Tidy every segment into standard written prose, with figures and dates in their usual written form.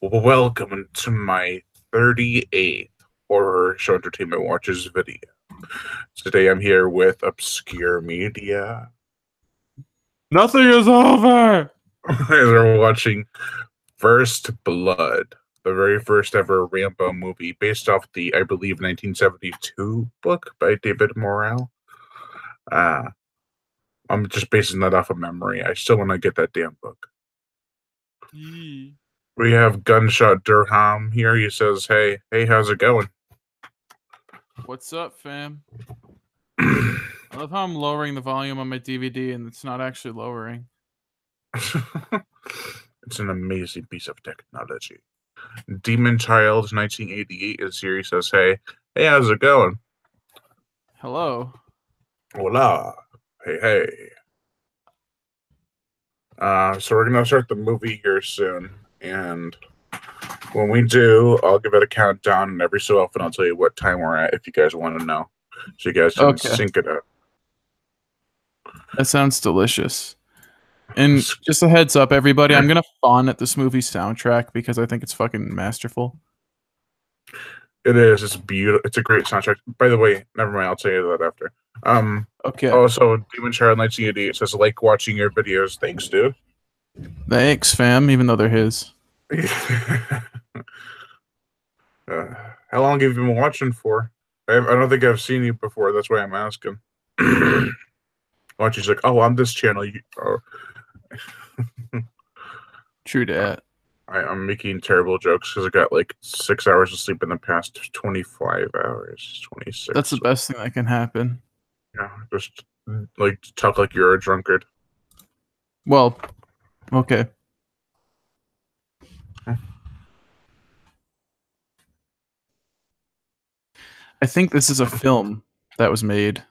Welcome to my 38th Horror Show Entertainment Watches video. Today I'm here with Obscure Media. Nothing is over! We're watching First Blood, the very first ever Rambo movie based off the, I believe, 1972 book by David Morrell. I'm just basing that off of memory. I still want to get that damn book. We have Gunshot Durham here. He says, hey, how's it going? What's up, fam? I love how I'm lowering the volume on my DVD and it's not actually lowering. It's an amazing piece of technology. Demon Child 1988 is here. He says, hey, how's it going? Hello. Hola. Hey. So we're going to start the movie here soon. And when we do, I'll give it a countdown. And every so often, I'll tell you what time we're at if you guys want to know. So you guys can sync it up. That sounds delicious. And just a heads up, everybody, I'm going to fawn at this movie soundtrack because I think it's fucking masterful. It is. It's beautiful. It's a great soundtrack. By the way, never mind. I'll tell you that after. Okay. Also, Demon Child 1988 says, like watching your videos. Thanks, dude. Thanks, fam, even though they're his. How long have you been watching for? I don't think I've seen you before. That's why I'm asking. She's like, oh, on this channel. True that. I'm making terrible jokes because I got like 6 hours of sleep in the past 25 hours. 26. That's the best thing that can happen. Yeah, just like talk like you're a drunkard. Well, okay. I think this is a film that was made.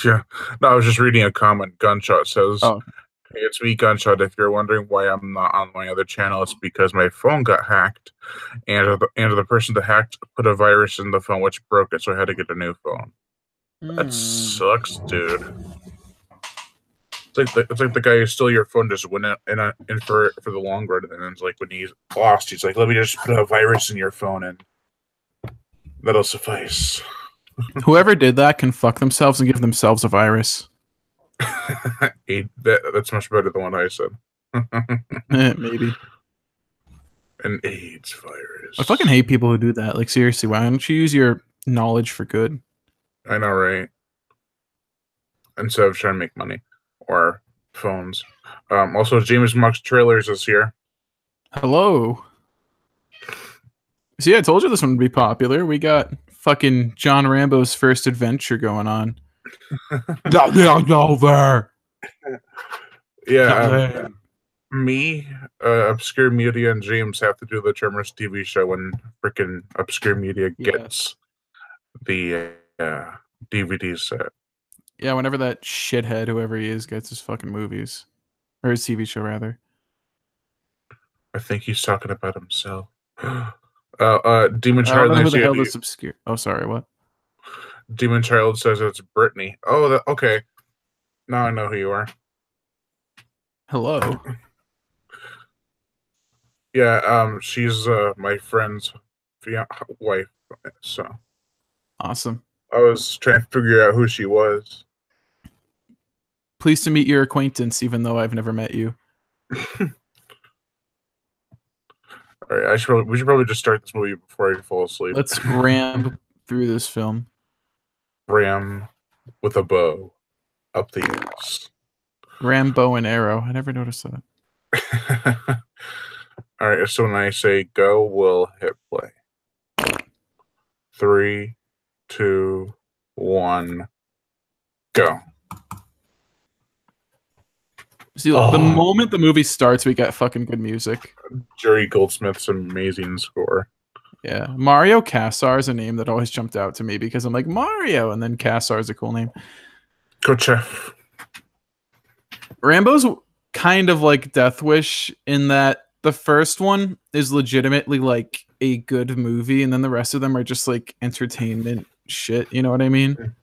Yeah. No, I was just reading a comment. Gunshot says, oh. Hey, it's me, Gunshot. If you're wondering why I'm not on my other channel, it's because my phone got hacked, and the person that hacked put a virus in the phone, which broke it, so I had to get a new phone. That sucks, dude. It's like the guy who stole your phone just went in for the long run, and then it's like when he's lost, he's like, let me just put a virus in your phone, and that'll suffice. Whoever did that can fuck themselves and give themselves a virus. That's much better than what I said. Maybe. An AIDS virus. I fucking hate people who do that. Like, seriously, why don't you use your knowledge for good? I know, right? Instead of trying to make money. Or phones. Also, James Mox Trailers is here. Hello. See, I told you this one would be popular. We got fucking John Rambo's first adventure going on. Over. Yeah, me, Obscure Media, and James have to do the Tremors TV show when freaking Obscure Media gets the DVD set. Yeah, whenever that shithead, whoever he is, gets his fucking movies. Or his TV show, rather. I think he's talking about himself. Demon Child. I don't know who the hell this Obscure... Oh, sorry, what? Demon Child says it's Brittany. Oh, okay. Now I know who you are. Hello. Yeah, she's my friend's wife. So awesome. I was trying to figure out who she was. Pleased to meet your acquaintance, even though I've never met you. All right, we should probably just start this movie before I fall asleep. Let's ram through this film. Ram with a bow up the ears. Ram, bow, and arrow. I never noticed that. All right, so when I say go, we'll hit play. 3, 2, 1, go. See, the moment the movie starts, we get fucking good music. Jerry Goldsmith's amazing score. Yeah, Mario Kassar is a name that always jumped out to me because I'm like, Mario, and then Kassar is a cool name. Go, Chef. Rambo's kind of like Death Wish in that the first one is legitimately like a good movie, and then the rest of them are just like entertainment shit. You know what I mean?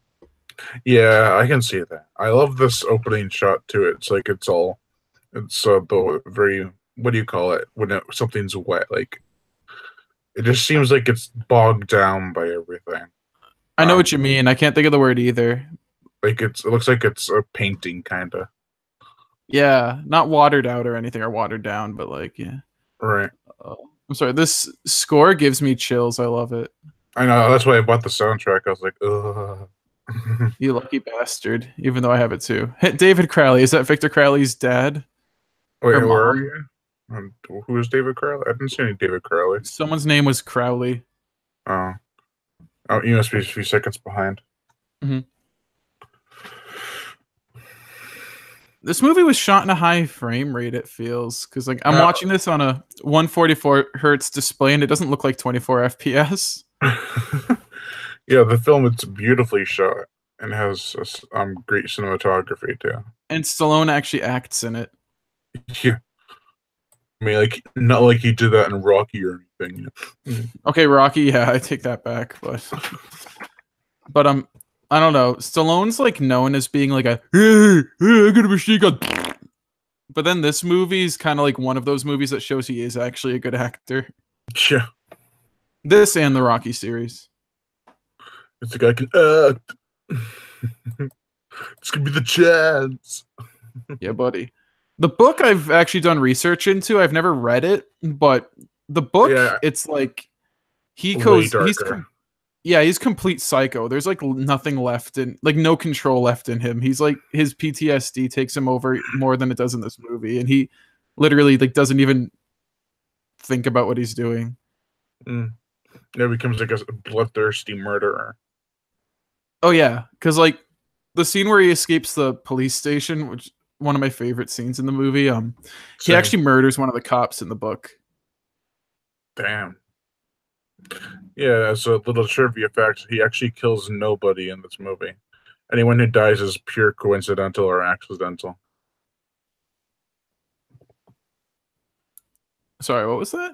Yeah, I can see that. I love this opening shot too. It's like the very what do you call it when something's wet? Like it just seems like it's bogged down by everything. I know what Um, you mean. I can't think of the word either. like it looks like it's a painting, kind of. Yeah, not watered out or anything or watered down, but like yeah. Right. I'm sorry. This score gives me chills. I love it. I know. That's why I bought the soundtrack. I was like, ugh. You lucky bastard. Even though I have it too. David Crowley, is that Victor Crowley's dad Wait, or where are mom? you? Who is David Crowley? I didn't see any David Crowley. Someone's name was Crowley. Oh, oh, you must be a few seconds behind. Mhm. This movie was shot in a high frame rate, it feels, because like I'm watching this on a 144 hertz display and it doesn't look like 24 FPS. Yeah, the film it's beautifully shot and has great cinematography too. And Stallone actually acts in it. Yeah, I mean, like not like he did that in Rocky or anything. Okay, Rocky, yeah, I take that back, but I don't know. Stallone's like known as being like a hey, I got a machine gun. But then this movie is kind of like one of those movies that shows he is actually a good actor. Yeah, This and the Rocky series. it's like I can act. It's gonna be the chance. Yeah, buddy. The book I've actually done research into. I've never read it, but the book, Yeah, it's like he way goes, darker. he's complete psycho. There's like nothing left in, like no control left in him. He's like his PTSD takes him over more than it does in this movie, and he literally like doesn't even think about what he's doing. Mm. Yeah, becomes like a bloodthirsty murderer. Oh yeah, because like the scene where he escapes the police station, which one of my favorite scenes in the movie. He Same. actually murders one of the cops in the book. Damn. Yeah, as a little trivia fact, he actually kills nobody in this movie. Anyone who dies is pure coincidental or accidental. Sorry, what was that?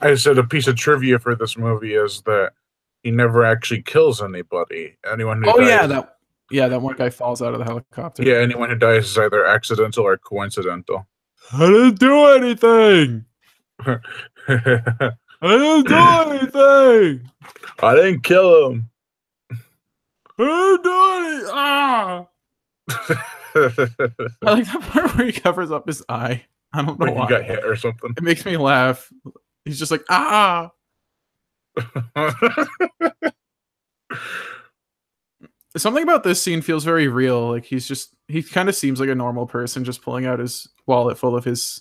I said a piece of trivia for this movie is that he never actually kills anybody. Anyone who Oh dies, that one guy falls out of the helicopter. yeah, anyone who dies is either accidental or coincidental. I didn't do anything. I didn't do anything. I didn't kill him. I didn't do anything. Ah. I like that part where he covers up his eye. I don't know Like why. he got hit or something. It makes me laugh. He's just like, ah. Something about this scene feels very real. Like he kind of seems like a normal person just pulling out his wallet full of his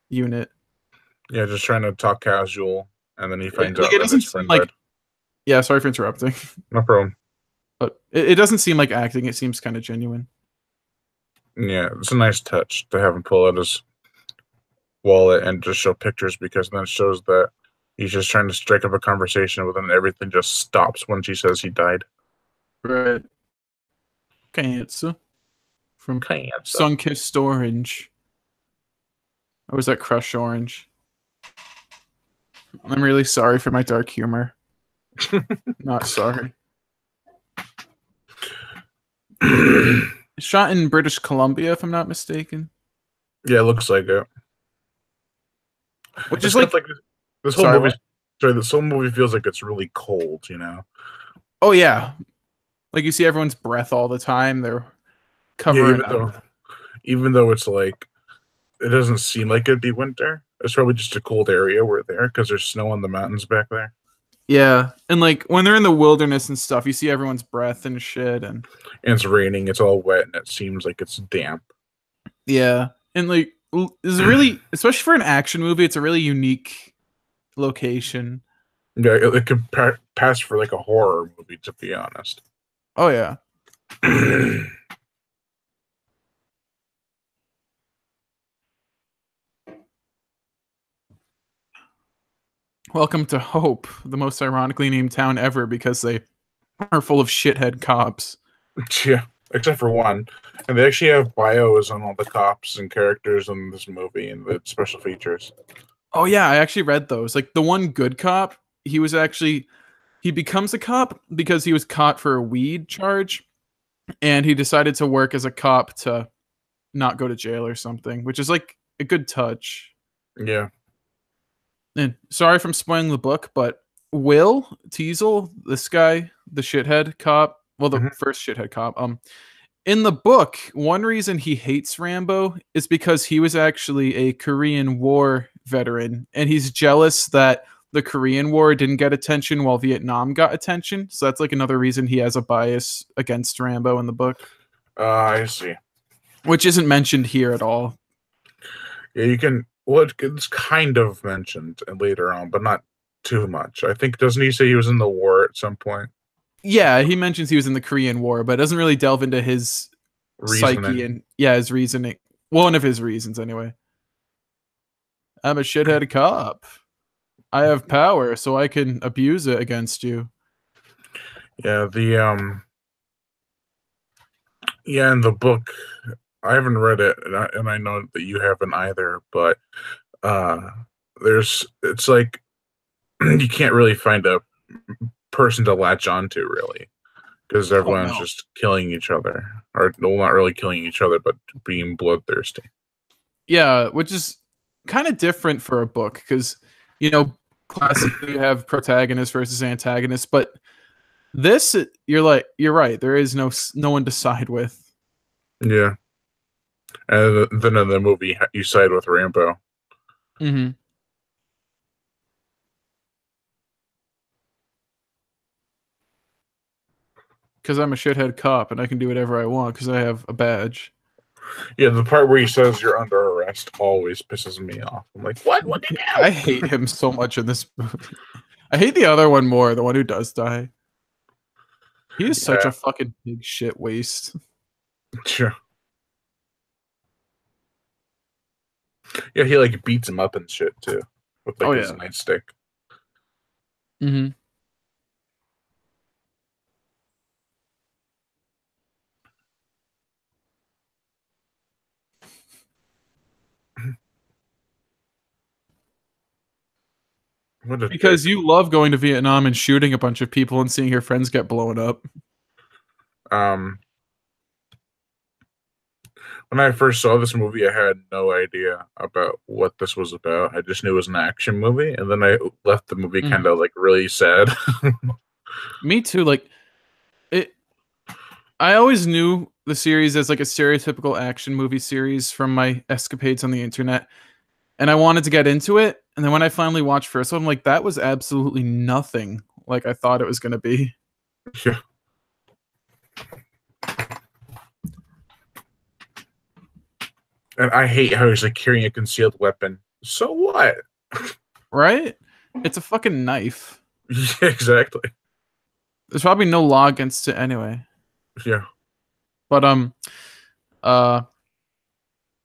unit. Yeah, just trying to talk casual, and then he finds Like out it that doesn't his seem friend like. died. Yeah, sorry for interrupting. No problem. But it doesn't seem like acting. It seems kind of genuine. Yeah, it's a nice touch to have him pull out his wallet and just show pictures because then it shows that he's just trying to strike up a conversation with him and everything just stops when she says he died. Right. Cancer from Sunkissed Orange. Or was that Crush Orange? I'm really sorry for my dark humor. Not sorry. Shot in British Columbia, if I'm not mistaken. Yeah, it looks like it. Which It's is like this whole sorry, movie. what? Sorry, this whole movie feels like it's really cold. You know. Oh yeah. Like you see everyone's breath all the time. They're covering up. Even though it's like it doesn't seem like it'd be winter. It's probably just a cold area we're there because there's snow on the mountains back there. Yeah. And like when they're in the wilderness and stuff, you see everyone's breath and shit and it's raining, it's all wet, and it seems like it's damp. yeah. And like it's really, especially for an action movie, it's a really unique location. Yeah, it could pass for like a horror movie, to be honest. Oh yeah. Welcome to Hope, the most ironically named town ever because they are full of shithead cops. Yeah, except for one. And they actually have bios on all the cops and characters in this movie and the special features. Oh yeah, I actually read those. Like the one good cop, he becomes a cop because he was caught for a weed charge and he decided to work as a cop to not go to jail or something, which is like a good touch. Yeah. And sorry if I'm spoiling the book, but Will Teasel, this guy, the shithead cop, well, the Mhm. first shithead cop, in the book, one reason he hates Rambo is because he was actually a Korean War veteran, and he's jealous that the Korean War didn't get attention while Vietnam got attention. So that's like another reason he has a bias against Rambo in the book, I see. which isn't mentioned here at all. Yeah, you can. Well, it's kind of mentioned later on, but not too much. I think doesn't he say he was in the war at some point? Yeah, he mentions he was in the Korean War, but doesn't really delve into his psyche Reasoning. and his reasoning. One of his reasons, anyway. I'm a shithead cop. I have power, so I can abuse it against you. Yeah, yeah, in the book, I haven't read it, and I know that you haven't either. But uh, it's like you can't really find a person to latch onto, really, because Oh everyone's no. just killing each other, or well, not really killing each other, but being bloodthirsty. Yeah, which is kind of different for a book because classically you have protagonist versus antagonist, but this you're right. There is no one to side with. Yeah, and then in the movie, you side with Rambo. Mm-hmm. Because I'm a shithead cop and I can do whatever I want because I have a badge. Yeah, the part where he says you're under arrest always pisses me off. I'm like, what? What did you do? I hate him so much in this movie. I hate the other one more, the one who does die. He is such Yeah, a fucking big shit waste. sure. Yeah, he like beats him up and shit too with like Oh his yeah. nightstick. Mm-hmm. What a dick. Because you love going to Vietnam and shooting a bunch of people and seeing your friends get blown up. Um, when I first saw this movie, I had no idea about what this was about. I just knew it was an action movie, and then I left the movie kind of like really sad. Me too. Like it I always knew the series as like a stereotypical action movie series from my escapades on the internet. And I wanted to get into it. And then when I finally watched first one, I'm like, that was absolutely nothing like I thought it was gonna be. Yeah. And I hate how he's like carrying a concealed weapon. So what? Right? It's a fucking knife. Yeah, exactly. There's probably no law against it anyway. Yeah. But uh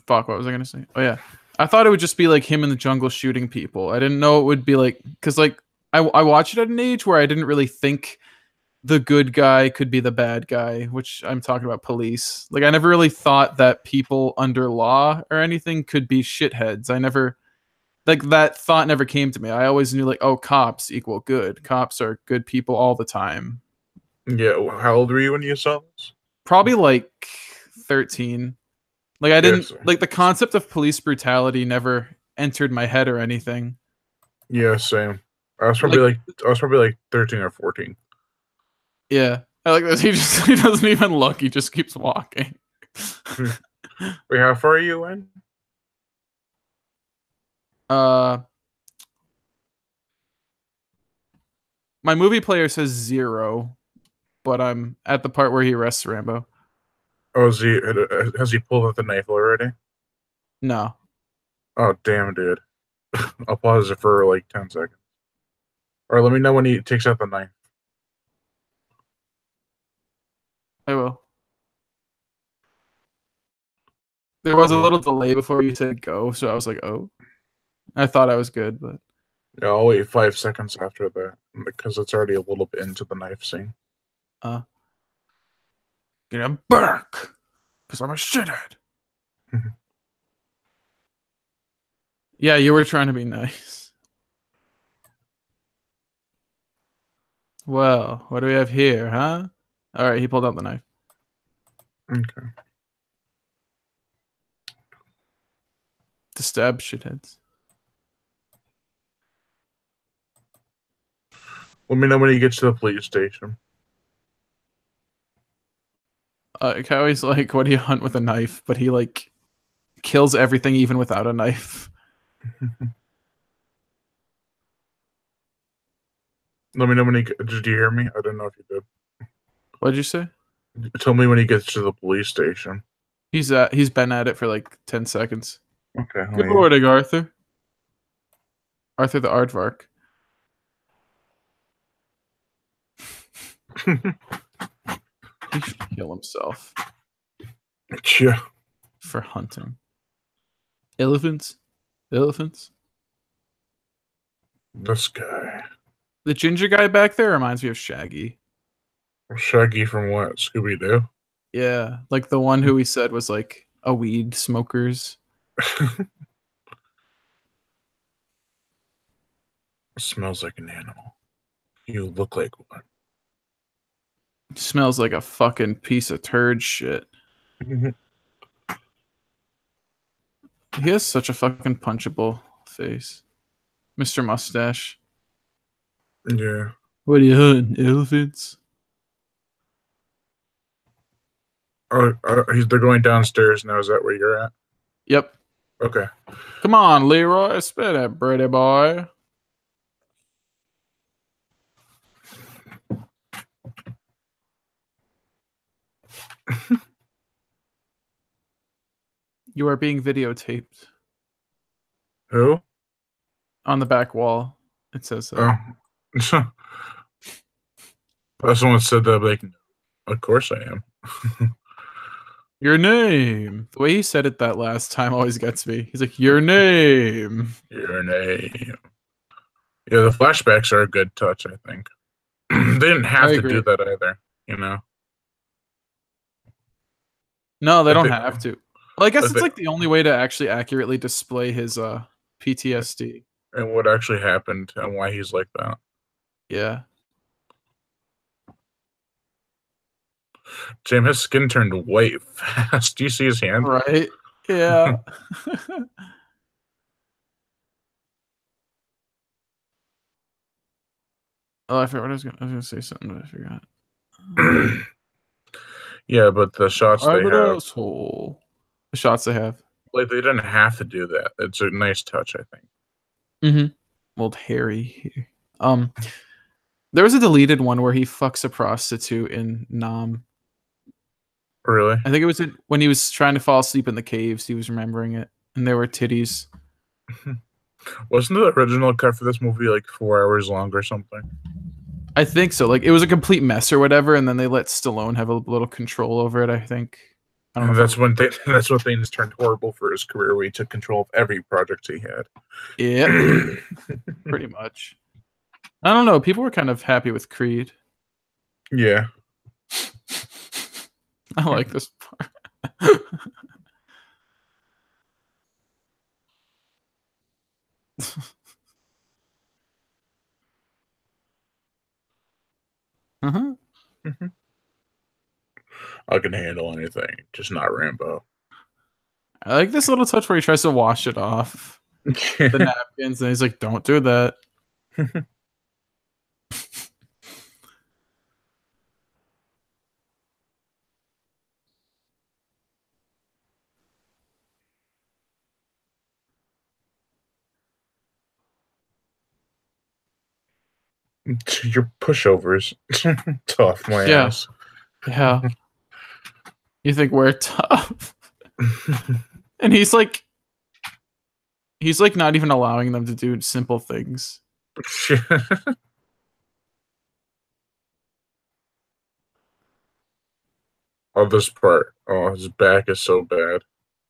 fuck, what was I gonna say? Oh yeah. I thought it would just be like him in the jungle shooting people. I didn't know it would be like because like I watched it at an age where I didn't really think the good guy could be the bad guy, which I'm talking about police. Like I never really thought that people under law or anything could be shitheads. I never like that thought never came to me. I always knew like, oh, cops equal good. Cops are good people all the time. Yeah. How old were you when you saw this? Probably like 13. Like I didn't Yes. like the concept of police brutality never entered my head or anything. Yeah, same. Like I was probably like 13 or 14. yeah. I like this. He doesn't even look, he just keeps walking. Wait, how far are you in? Uh my movie player says 0, but I'm at the part where he arrests Rambo. Oh, has he pulled out the knife already? No. Oh, damn, dude. I'll pause it for like 10 seconds. Or let me know when he takes out the knife. I will. There was a little delay before you said go, so I was like, oh. I thought I was good, but Yeah, I'll wait 5 seconds after that because it's already a little bit into the knife scene. get him back because I'm a shithead. Yeah, you were trying to be nice. Well, what do we have here, huh? All right, he pulled out the knife. Okay. to stab shitheads. Let me know when he gets to the police station. Kowie's like, what do you hunt with a knife? But he like kills everything even without a knife. Let me know when he. Did you hear me? I don't know if you did. What'd you say? Tell me when he gets to the police station. He's been at it for like 10 seconds. Okay. Good morning, Arthur. Arthur the Aardvark. He should kill himself Yeah. for hunting. Elephants? Elephants? This guy. The ginger guy back there reminds me of Shaggy. Shaggy from what? Scooby Doo? Yeah, like the one who we said was like a weed smokers. Smells like an animal. You look like one. Smells like a fucking piece of turd shit. He has such a fucking punchable face. Mr. Mustache. Yeah. What are you hunting? Elephants? They're going downstairs now. Is that where you're at? Yep. Okay. Come on, Leroy. Spit it, pretty boy. You are being videotaped. Who? On the back wall. It says that. Oh. Someone said that, like, of course I am. Your name. The way he said it that last time always gets me. He's like, your name. Your name. Yeah, the flashbacks are a good touch, I think. They didn't have to do that either, you know? No, they don't have to. Well, I guess it's like the only way to actually accurately display his PTSD. And what actually happened and why he's like that. Yeah. Jim, his skin turned white fast. Do you see his hand? Right? Yeah. Oh, I forgot what I was gonna say something, but I forgot. Yeah, but the shots they have. Asshole. The shots they have. Like, they didn't have to do that. It's a nice touch, I think. Mm-hmm. Old Harry. There was a deleted one where he fucks a prostitute in Nam. Really? I think it was when he was trying to fall asleep in the caves. He was remembering it, and there were titties. Wasn't the original cut for this movie like 4 hours long or something? I think so. Like, it was a complete mess or whatever, and then they let Stallone have a little control over it. I think. I don't know. That's when things turned horrible for his career, where he took control of every project he had. Yeah, pretty much. I don't know. People were kind of happy with Creed. Yeah. I like this part. I can handle anything, just not Rambo. I like this little touch where he tries to wash it off the napkins, and he's like, "Don't do that." Your pushovers. Tough, my ass. Yeah. You think we're tough? And he's like not even allowing them to do simple things. Oh, this part. Oh, his back is so bad.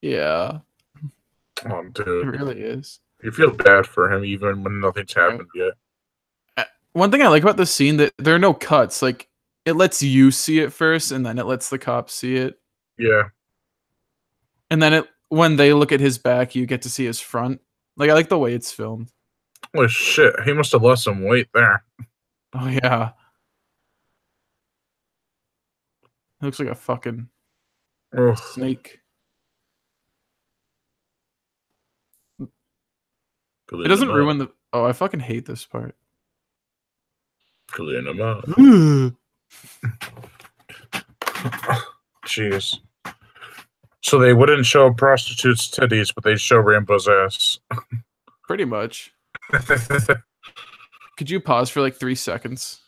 Yeah. Oh, dude. It really is. You feel bad for him even when nothing's happened yet. One thing I like about this scene, that there are no cuts. Like, it lets you see it first, and then it lets the cops see it. Yeah. And then when they look at his back, you get to see his front. Like, I like the way it's filmed. Holy shit, he must have lost some weight there. Oh, yeah. It looks like a fucking snake. It doesn't ruin the. Oh, I fucking hate this part. Clean them out. Jeez. So they wouldn't show prostitutes' titties, but they show Rambo's ass. Pretty much. Could you pause for like 3 seconds?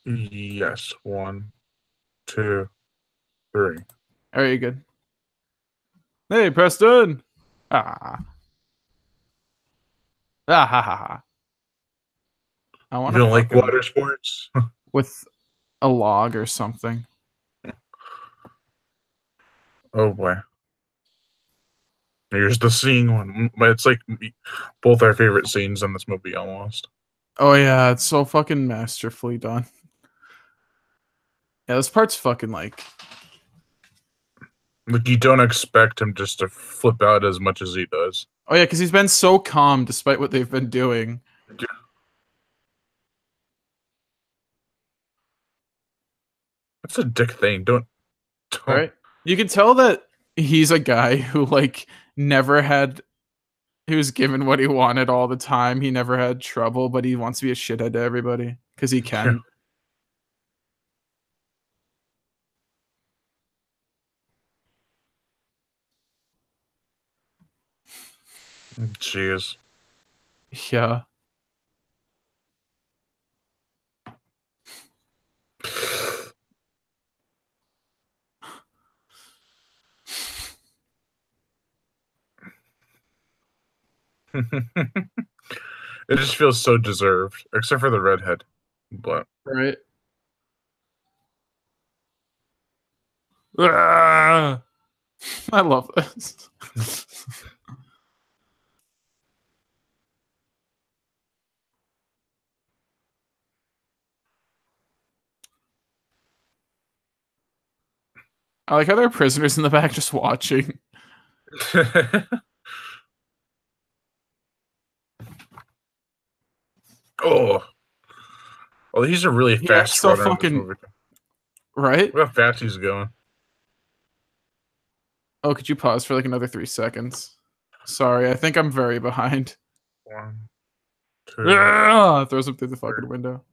Yes. 1, 2, 3. Are you good? Hey, Preston. Ah. Ah ha ha ha. I want You don't like water sports? With a log or something. Oh boy. Here's the scene one. It's like both our favorite scenes in this movie almost. Oh yeah, it's so fucking masterfully done. Yeah, this part's fucking like you don't expect him just to flip out as much as he does. Oh yeah, because he's been so calm despite what they've been doing. Yeah. That's a dick thing. Don't. Right? You can tell that he's a guy who like never had. He was given what he wanted all the time. He never had trouble, but he wants to be a shithead to everybody because he can. Jeez. Yeah. It just feels so deserved, except for the redhead. But right. I love this. I like how there are prisoners in the back just watching. Oh, well, he's a really fast so runner. Fucking right. Look how fast he's going. Oh, could you pause for like another 3 seconds? Sorry, I think I'm very behind. 1, 2. Throws him through the fucking window.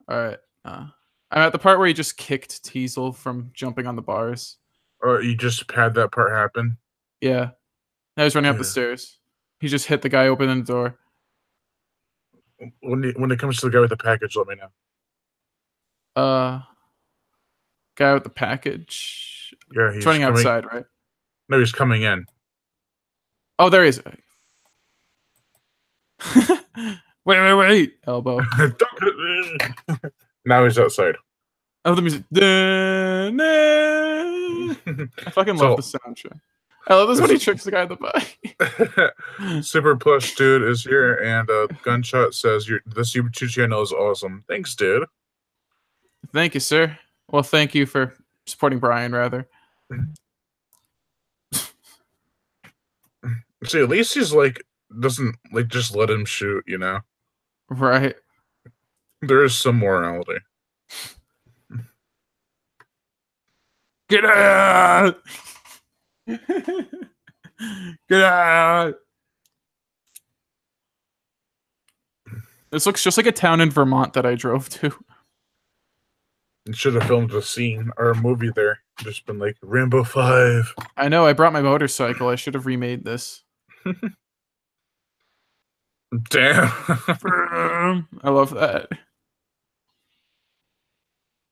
All right. I'm at the part where he just kicked Teasel from jumping on the bars. Oh, you just had that part happen? Yeah. Now he's running up the stairs. He just hit the guy opening the door. When it comes to the guy with the package, let me know. Guy with the package. Yeah, he's running outside, right? No, he's coming in. Oh, there he is. Wait. Elbow. Now he's outside. Oh, the music. I fucking love the soundtrack. I love this when he tricks the guy in the bike. Super Plush Dude is here, and Gunshot says this YouTube channel is awesome. Thanks, dude. Thank you, sir. Well, thank you for supporting Brian, rather. See, at least he's doesn't just let him shoot, you know? Right. There is some morality. Get out! Get out! This looks just like a town in Vermont that I drove to. You should have filmed a scene or a movie there. Just been like Rambo 5. I know, I brought my motorcycle. I should have remade this. Damn. I love that.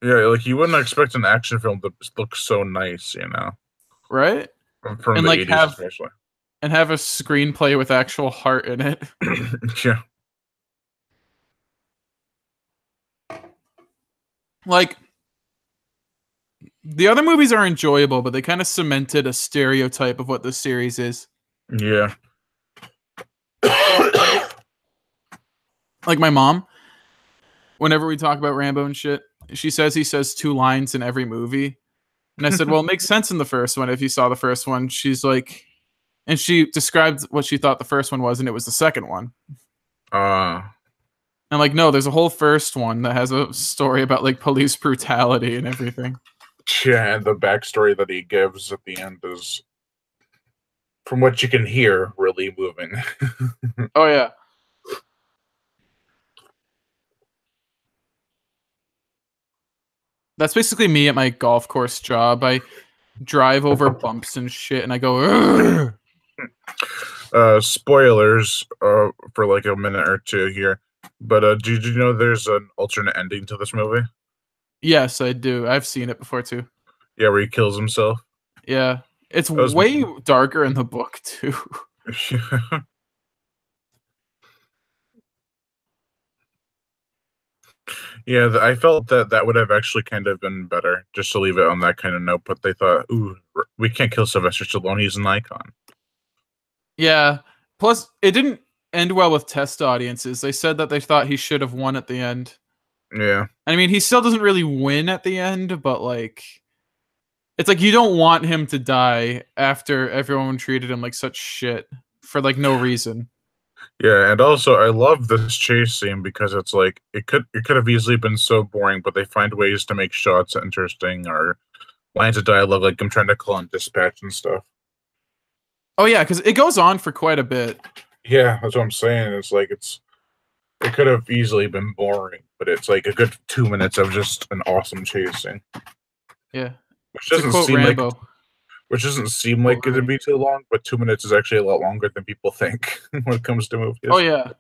Yeah, you wouldn't expect an action film to look so nice, you know? Right? From and the 80s especially. And have a screenplay with actual heart in it. Yeah. The other movies are enjoyable, but they kind of cemented a stereotype of what this series is. Yeah. Like my mom, whenever we talk about Rambo and shit, she says he says 2 lines in every movie. And I said, well, it makes sense in the first one. If you saw the first one, she's like, and she described what she thought the first one was, and it was the second one. And no, there's a whole first one that has a story about police brutality and everything. Yeah, and the backstory that he gives at the end is from what you can hear, really moving. Oh yeah. That's basically me at my golf course job. I drive over bumps and shit, and I go. "Urgh." Spoilers for like a minute or two here, but did you know there's an alternate ending to this movie? Yes, I do. I've seen it before too. Yeah, where he kills himself. Yeah, it's That was way darker in the book too. yeah. I felt that that would have actually kind of been better just to leave it on that kind of note. But they thought, ooh, we can't kill Sylvester Stallone. He's an icon. Yeah. Plus, it didn't end well with test audiences. They said that they thought he should have won at the end. Yeah. I mean, he still doesn't really win at the end, but like, it's like you don't want him to die after everyone treated him like such shit for like no reason. Yeah, and also I love this chase scene because it's like it could have easily been so boring, but they find ways to make shots interesting or lines of dialogue like I'm trying to call on dispatch and stuff. Oh yeah, because it goes on for quite a bit. Yeah, that's what I'm saying. It's like it could have easily been boring, but it's like a good 2 minutes of just an awesome chase scene. Yeah. Which To doesn't quote seem like Rambo. it'd be too long, but 2 minutes is actually a lot longer than people think when it comes to movies. Oh yeah.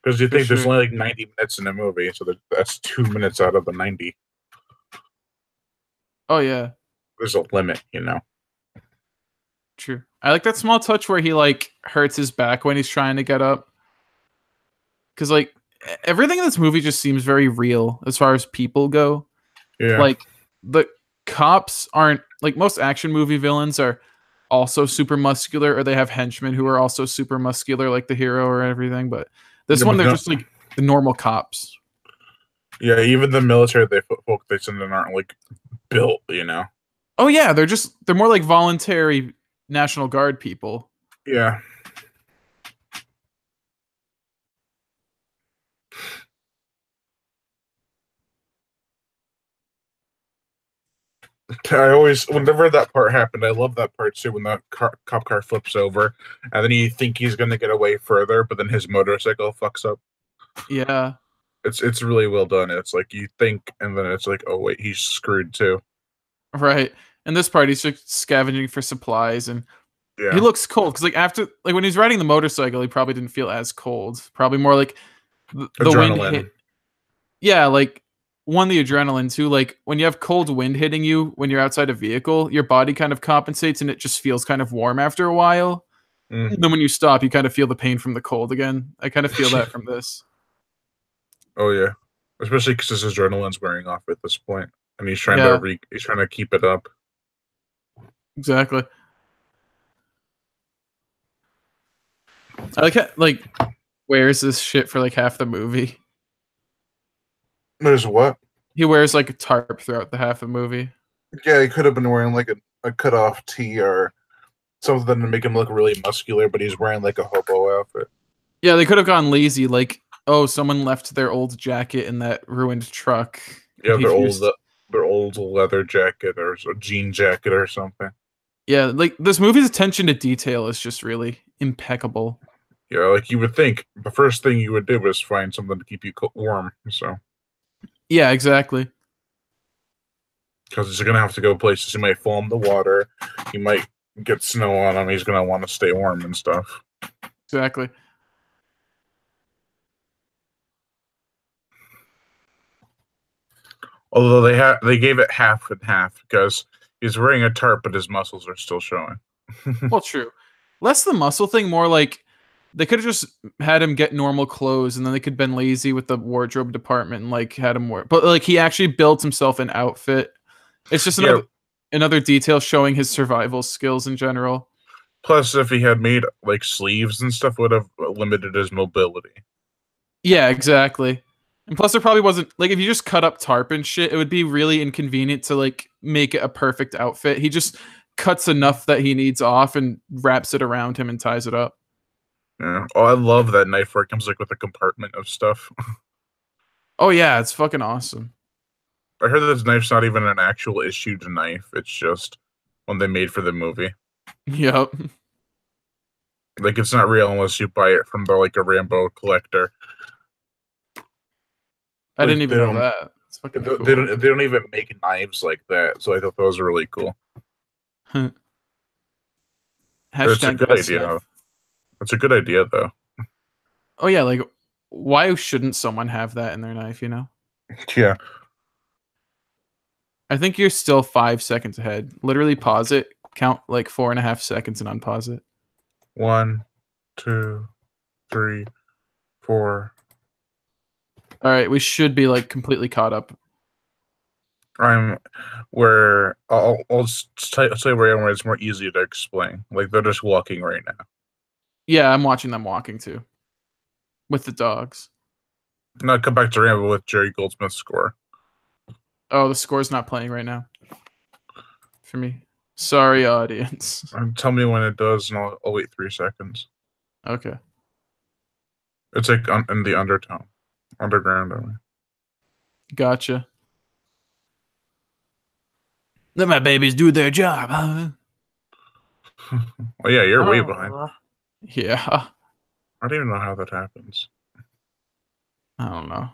Because you For think there's sure. only like 90 minutes in a movie, so that's 2 minutes out of the 90. Oh yeah. There's a limit, you know. True. I like that small touch where he like hurts his back when he's trying to get up. Cause like everything in this movie just seems very real as far as people go. Yeah. Like the cops aren't like most action movie villains are also super muscular or they have henchmen who are also super muscular like the hero or everything, but this Yeah, one but they're no- just like the normal cops. Yeah, even the military folk they send in aren't like built, you know. Oh yeah, they're more like voluntary National Guard people. Yeah. I always, whenever that part happened, I love that part too. When the cop car flips over, and then you think he's gonna get away further, but then his motorcycle fucks up. Yeah. It's really well done. It's like you think, and then it's like, oh wait, he's screwed too. Right. And this part he's just scavenging for supplies and he Yeah, looks cold because like after like when he's riding the motorcycle he probably didn't feel as cold. Probably more like the wind hit. adrenaline. Yeah, like one, the adrenaline, two, like when you have cold wind hitting you when you're outside a vehicle, your body kind of compensates and it just feels kind of warm after a while. Mm. And then when you stop, you kind of feel the pain from the cold again. I kind of feel that from this. Oh yeah, especially because his adrenaline's wearing off at this point, and Yeah, he's trying to keep it up. exactly. I like how, like wears this shit for like half the movie. There's what? He wears like a tarp throughout the half the movie. Yeah, he could have been wearing like a cut off tee or something to make him look really muscular, but he's wearing like a hobo outfit. Yeah, they could have gone lazy, like, oh, someone left their old jacket in that ruined truck. Yeah, He used- their old leather jacket or a jean jacket or something. Yeah, like this movie's attention to detail is just really impeccable. Yeah, like you would think the first thing you would do is find something to keep you warm. So, Yeah, exactly. because he's gonna have to go places, he might fall in the water, he might get snow on him. He's gonna want to stay warm and stuff. Exactly. Although they gave it half and half because he's wearing a tarp, but his muscles are still showing. Well, true. Less the muscle thing, more like they could have just had him get normal clothes and then they could have been lazy with the wardrobe department and like had him wear. But like he actually built himself an outfit. It's just Yeah. another detail showing his survival skills in general. Plus, if he had made like sleeves and stuff, would have limited his mobility. Yeah, exactly. And plus, there probably wasn't like if you just cut up tarp and shit, it would be really inconvenient to like make it a perfect outfit. He just cuts enough that he needs off and wraps it around him and ties it up. Yeah. Oh, I love that knife where it comes like with a compartment of stuff. Oh yeah, it's fucking awesome. I heard that this knife's not even an actual issued knife. It's just one they made for the movie. Yep. Like it's not real unless you buy it from a Rambo collector. I didn't Like even know that. It's fucking cool. they don't even make knives like that. So I thought those were really cool. It's a Hashtag good best idea. knife. It's a good idea though. Oh yeah, like why shouldn't someone have that in their knife? You know. Yeah. I think you're still 5 seconds ahead. Literally pause it, count like 4.5 seconds, and unpause it. 1, 2, 3, 4. All right, we should be like completely caught up. I'm where I'll say where I am where it's more easy to explain. Like they're just walking right now. Yeah, I'm watching them walking too, with the dogs. Now come back to Rambo with Jerry Goldsmith's score. Oh, the score's not playing right now for me. Sorry, audience. Tell me when it does, and I'll wait 3 seconds. Okay. It's like in the underground. I mean. Gotcha. Let my babies do their job, huh? Well, yeah, you're way behind. Yeah. I don't even know how that happens. I don't know.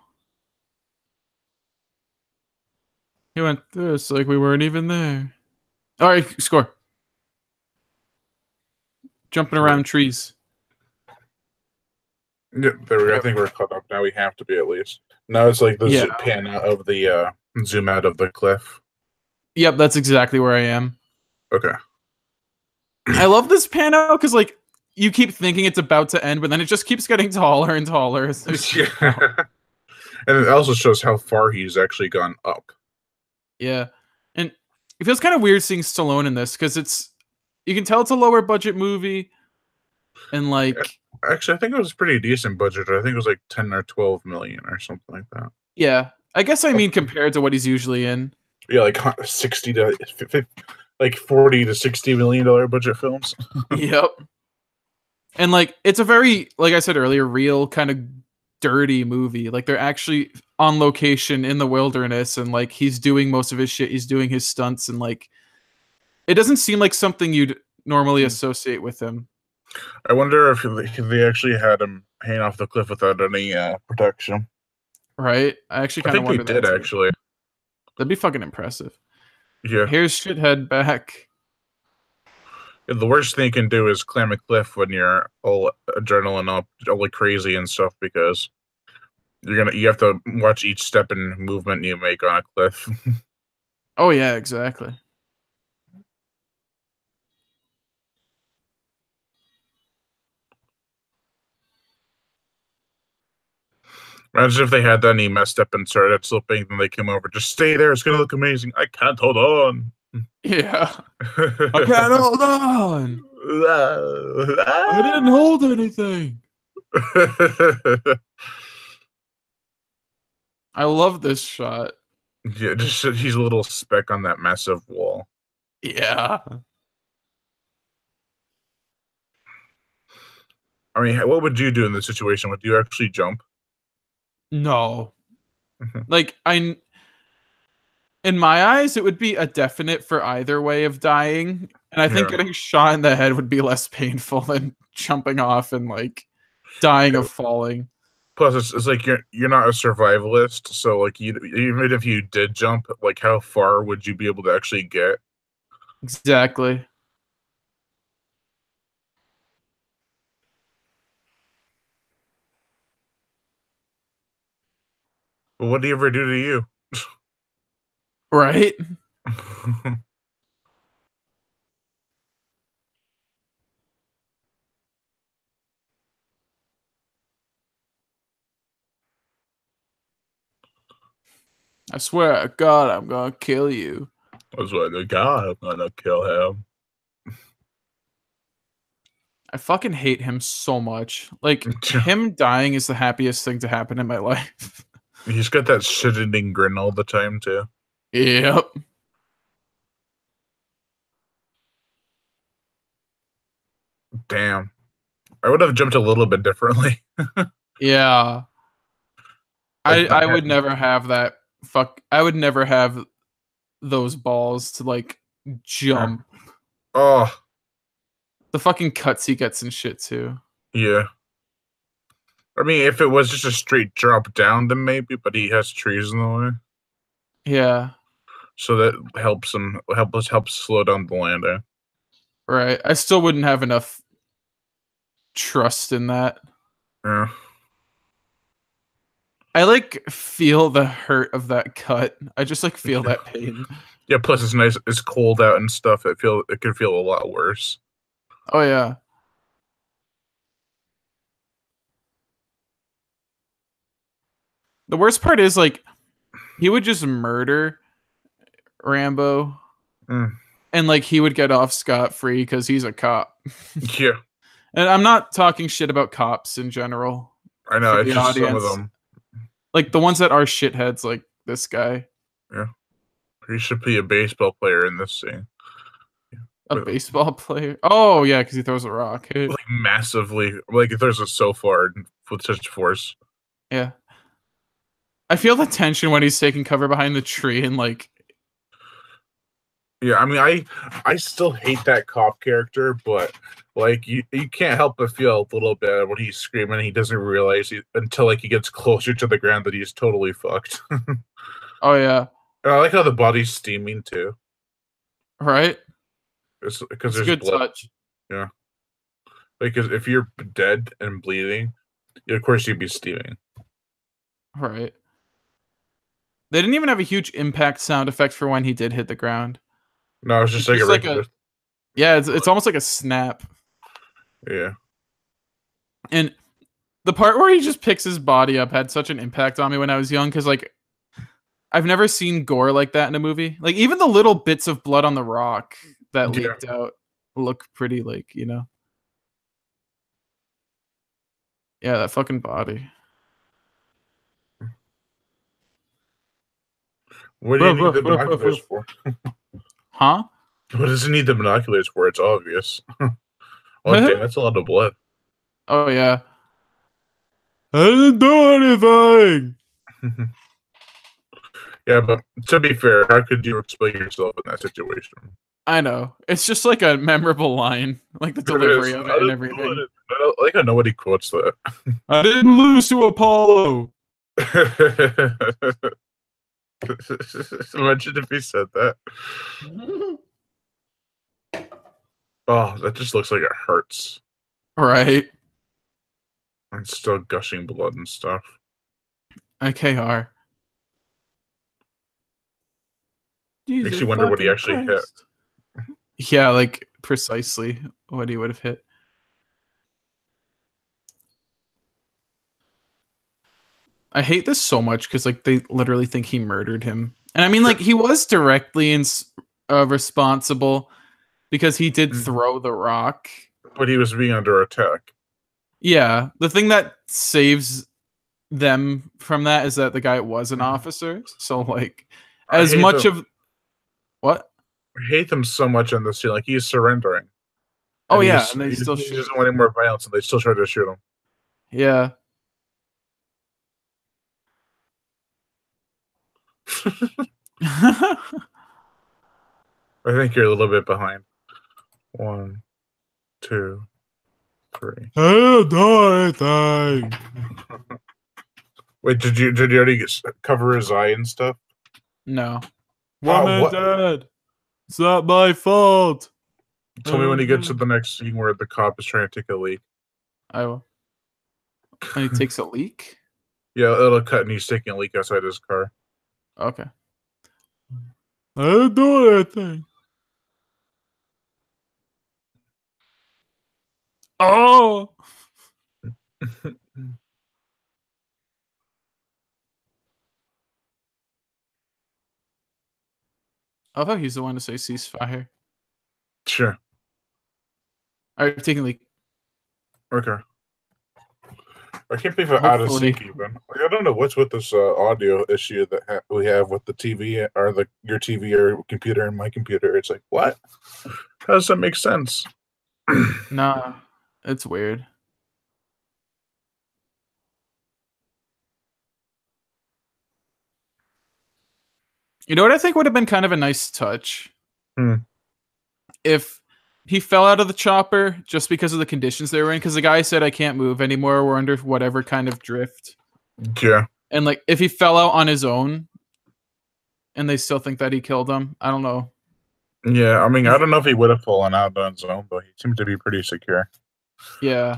He went this like we weren't even there. All right, score. Jumping around trees. Yeah, there we go. I think we're caught up now. We have to be at least. Now it's like the pan out of the zoom out of the cliff. Yep, that's exactly where I am. Okay. I love this pan out because like you keep thinking it's about to end, but then it just keeps getting taller and taller. Yeah. And it also shows how far he's actually gone up. Yeah. And it feels kind of weird seeing Stallone in this because you can tell it's a lower budget movie. And like actually I think it was pretty decent budget. I think it was like 10 or 12 million or something like that. Yeah. I guess I mean compared to what he's usually in. Yeah, like 60 to 50, like 40 to 60 million dollar budget films. Yep. And like it's a very, like I said earlier, real kind of dirty movie. Like they're actually on location in the wilderness and like he's doing most of his shit. He's doing his stunts and like it doesn't seem like something you'd normally associate with him. I wonder if they actually had him hang off the cliff without any protection. Right? I actually kind of wonder that. Actually, that'd be fucking impressive. Yeah. Here's Shithead back. Yeah, the worst thing you can do is climb a cliff when you're all adrenaline up, all like crazy and stuff, because you have to watch each step and movement you make on a cliff. Oh yeah, exactly. Imagine if they had that and he messed up and started slipping, then they came over. Just stay there. It's gonna look amazing. I can't hold on. Yeah. I can't hold on. I didn't hold anything. I love this shot. Yeah, just he's a little speck on that massive wall. Yeah. I mean, what would you do in this situation? Would you actually jump? No. Like, in my eyes, it would be a definite for either way of dying. And I think getting shot in the head would be less painful than jumping off and, like, dying of falling. Plus, it's like you're not a survivalist, so, like, even if you did jump, like, how far would you be able to actually get? Exactly. Well, what do you ever do to you? Right? I swear to God, I'm gonna kill you. I swear to God, I'm gonna kill him. I fucking hate him so much. Like, him dying is the happiest thing to happen in my life. He's got that shit-eating grin all the time, too. Yep. Damn. I would have jumped a little bit differently. Yeah. I would never have that. I would never have those balls to, like, jump. Oh. The fucking cuts he gets and shit too. Yeah. I mean, if it was just a straight drop down, then maybe, but he has trees in the way. Yeah. So that helps slow down the landing. Right. I still wouldn't have enough trust in that. Yeah. I like feel the hurt of that cut. I just like feel that pain. Yeah, plus it's nice, it's cold out and stuff. It could feel a lot worse. Oh yeah. The worst part is like he would just murder Rambo and like he would get off scot-free because he's a cop. Yeah. And I'm not talking shit about cops in general. I know, For it's the just some of audience. them. Like the ones that are shitheads like this guy. Yeah. He should be a baseball player in this scene. A baseball player? Oh yeah, because he throws a rock. Like massively, like it throws it so far with such force. Yeah. I feel the tension when he's taking cover behind the tree and like. Yeah, I mean, I still hate that cop character, but like you can't help but feel a little bit when he's screaming. He doesn't realize until like he gets closer to the ground that he's totally fucked. Oh yeah. I like how the body's steaming too. Right. Because there's a good blood. Touch. Yeah. Because if you're dead and bleeding, of course you'd be steaming. Right. They didn't even have a huge impact sound effect for when he did hit the ground. No, it's just like a yeah, it's almost like a snap. Yeah. And the part where he just picks his body up had such an impact on me when I was young because like I've never seen gore like that in a movie. Like even the little bits of blood on the rock that leaked out look pretty like, you know. Yeah, that fucking body. What do you need the binoculars for? Huh? What does it need the binoculars for? It's obvious. Oh, damn, that's a lot of blood. Oh, yeah. I didn't do anything! Yeah, but to be fair, how could you explain yourself in that situation? I know. It's just like a memorable line. Like the delivery of it and everything. Like how nobody quotes that. I didn't lose to Apollo! Imagine if he said that. Oh, that just looks like it hurts. Right. And still gushing blood and stuff. IKR. Makes you wonder what he actually hit. Yeah, like precisely what he would have hit. I hate this so much because like they literally think he murdered him, and I mean like he was directly responsible because he did throw the rock, but he was being under attack. Yeah, the thing that saves them from that is that the guy was an officer. So like, as much of what I hate them so much in this scene, like he's surrendering. Oh yeah, and they still shoot. He doesn't want any more violence, and they still try to shoot him. Yeah. I think you're a little bit behind. 1, 2, 3. I don't do anything. Wait, did you already cover his eye and stuff? No. Woman dead. It's not my fault. Tell me when he gets to the next scene where the cop is trying to take a leak. I will. And he takes a leak? Yeah, it'll cut and he's taking a leak outside his car. Okay. I didn't do anything. Oh! I thought he's the one to say ceasefire. Sure. Alright, taking a leak. Okay. I can't believe I'm out of sync even. Like, I don't know what's with this audio issue that we have with the TV or your TV or computer and my computer. It's like, what? How does that make sense? Nah, it's weird. You know what I think would have been kind of a nice touch? Hmm. If he fell out of the chopper just because of the conditions they were in. Because the guy said, "I can't move anymore. We're under whatever kind of drift." Yeah. And like, if he fell out on his own, and they still think that he killed him, I don't know. Yeah, I mean, I don't know if he would have fallen out on his own, but he seemed to be pretty secure. Yeah.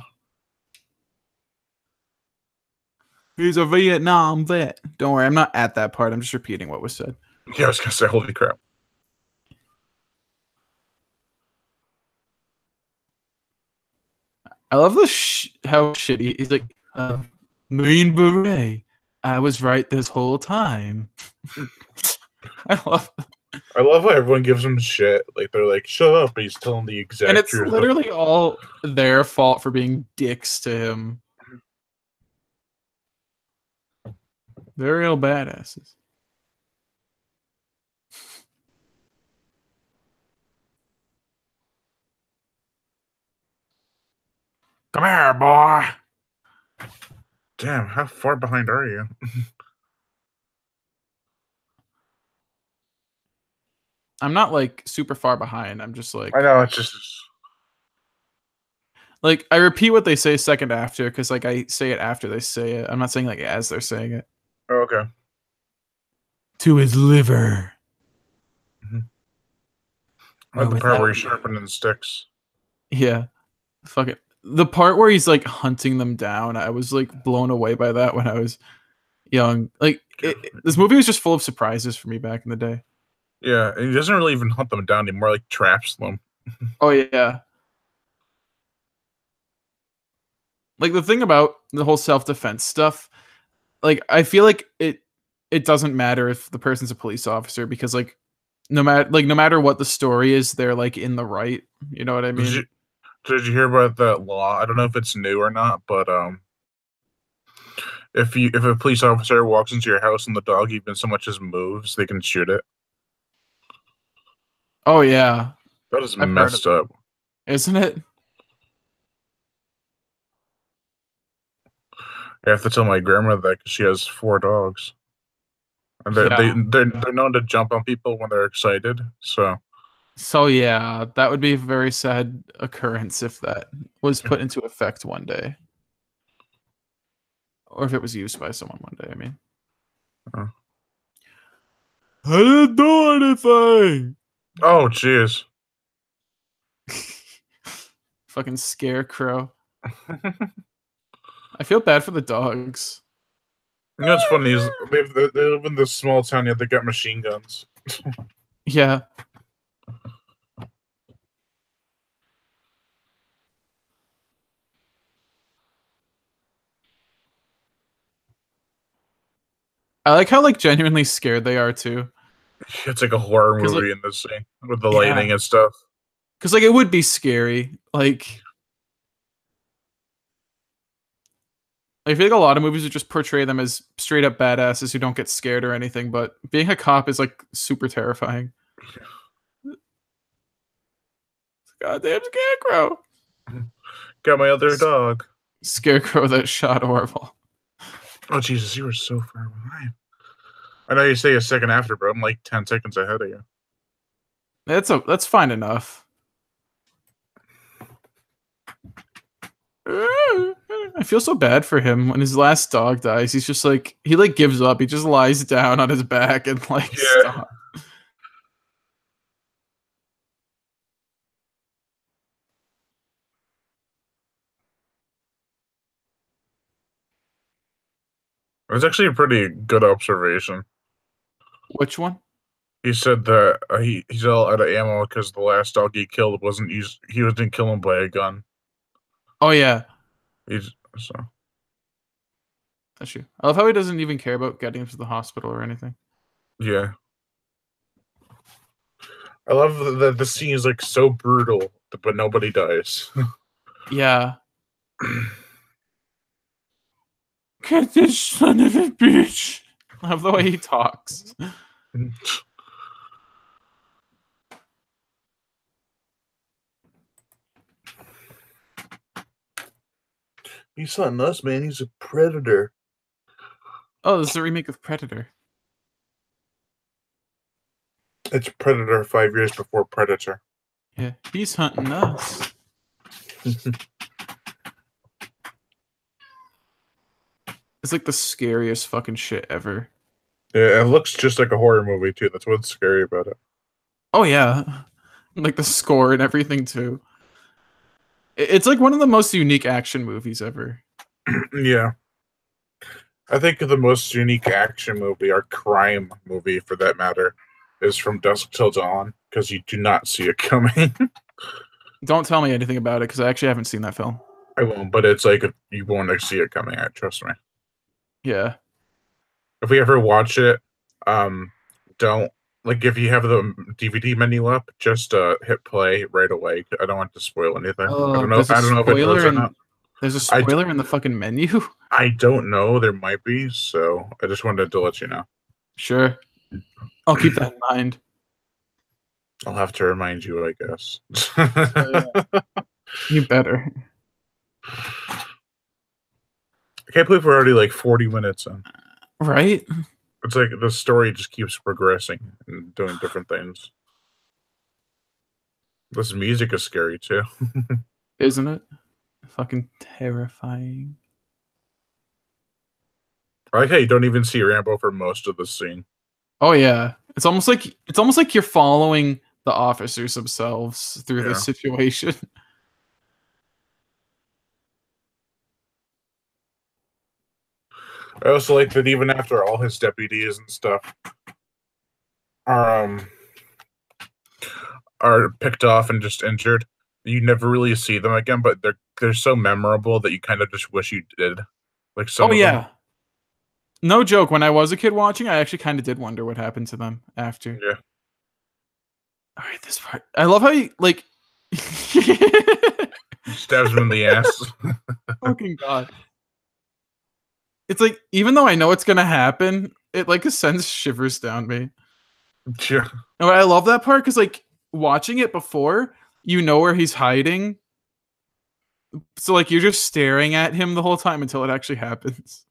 He's a Vietnam vet. Don't worry, I'm not at that part. I'm just repeating what was said. Yeah, I was gonna say, holy crap. I love the how shitty he's like. Green Beret. I was right this whole time. I love. I love how everyone gives him shit. Like they're like, "Shut up!" But he's telling the exact And it's truth. literally all their fault for being dicks to him. They're real badasses. Come here, boy. Damn, how far behind are you? I'm not like super far behind. I'm just like I know it's just like I repeat what they say a second after because like I say it after they say it. I'm not saying like as they're saying it. oh, okay. To his liver. I like the part where he's sharpening sticks. Yeah. Fuck it. The part where he's like hunting them down, I was like blown away by that when I was young. Like this movie was just full of surprises for me back in the day. Yeah, and he doesn't really even hunt them down. He more like traps them. Oh yeah. Like the thing about the whole self-defense stuff, like I feel like it doesn't matter if the person's a police officer because like no matter what the story is, they're like in the right. You know what I mean? Did you hear about that law? I don't know if it's new or not, but if a police officer walks into your house and the dog even so much as moves, they can shoot it. Oh yeah. That is messed up. Isn't it? I have to tell my grandmother that because she has 4 dogs, and they're known to jump on people when they're excited. So yeah, that would be a very sad occurrence if that was put into effect one day, or if it was used by someone one day. I mean, I didn't do anything. Oh jeez. Fucking scarecrow. I feel bad for the dogs. You know what's funny is they live in this small town, yet they got machine guns. Yeah. I like how like genuinely scared they are too. It's like a horror movie like, in this scene with the lightning and stuff. Because like it would be scary. Like I feel like a lot of movies would just portray them as straight up badasses who don't get scared or anything, but being a cop is like super terrifying. Goddamn scarecrow. Got my other dog. Scarecrow that shot Orville. Oh Jesus, you were so far behind. I know you say a second after, but I'm like 10 seconds ahead of you. That's fine enough. I feel so bad for him when his last dog dies. He's just like he like gives up. He just lies down on his back and like stop. It's actually a pretty good observation. Which one? He said that he's all out of ammo because the last dog he killed wasn't used. He wasn't killing by a gun. Oh yeah. That's true. I love how he doesn't even care about getting him to the hospital or anything. Yeah. I love that the scene is like so brutal, but nobody dies. Yeah. Get this son of a bitch. I love the way he talks. He's not us, man. He's a predator. Oh, this is a remake of Predator. It's Predator 5 years before Predator. Yeah, he's hunting us. It's like the scariest fucking shit ever. Yeah, it looks just like a horror movie too. That's what's scary about it. Oh yeah, like the score and everything too. It's like one of the most unique action movies ever. Yeah. I think the most unique action movie, or crime movie for that matter, is From Dusk Till Dawn, because you do not see it coming. Don't tell me anything about it because I actually haven't seen that film. I won't, but it's like you won't see it coming. Trust me. Yeah. If we ever watch it, um, don't like if you have the DVD menu up, just hit play right away. I don't want to spoil anything. I don't know. There's a I don't know if it does spoiler or not. in there's a I d- spoiler in the fucking menu. I don't know. There might be, so I just wanted to let you know. Sure, I'll keep that in mind. I'll have to remind you, I guess. You better. I can't believe we're already like 40 minutes in. Right? It's like the story just keeps progressing and doing different things. This music is scary too. Isn't it? Fucking terrifying. I like how you don't even see Rambo for most of the scene. Oh yeah. It's almost like you're following the officers themselves through Yeah. this situation. I also like that even after all his deputies and stuff are are picked off and just injured, you never really see them again, but they're so memorable that you kind of just wish you did. Like some Oh of them. yeah. No joke, when I was a kid watching, I actually kind of did wonder what happened to them after. Yeah. All right, this part. I love how you like Stabs him in the ass. fucking god. It's like even though I know it's gonna happen, it like sends shivers down me. Yeah. And I love that part because like watching it before, you know where he's hiding. So like you're just staring at him the whole time until it actually happens.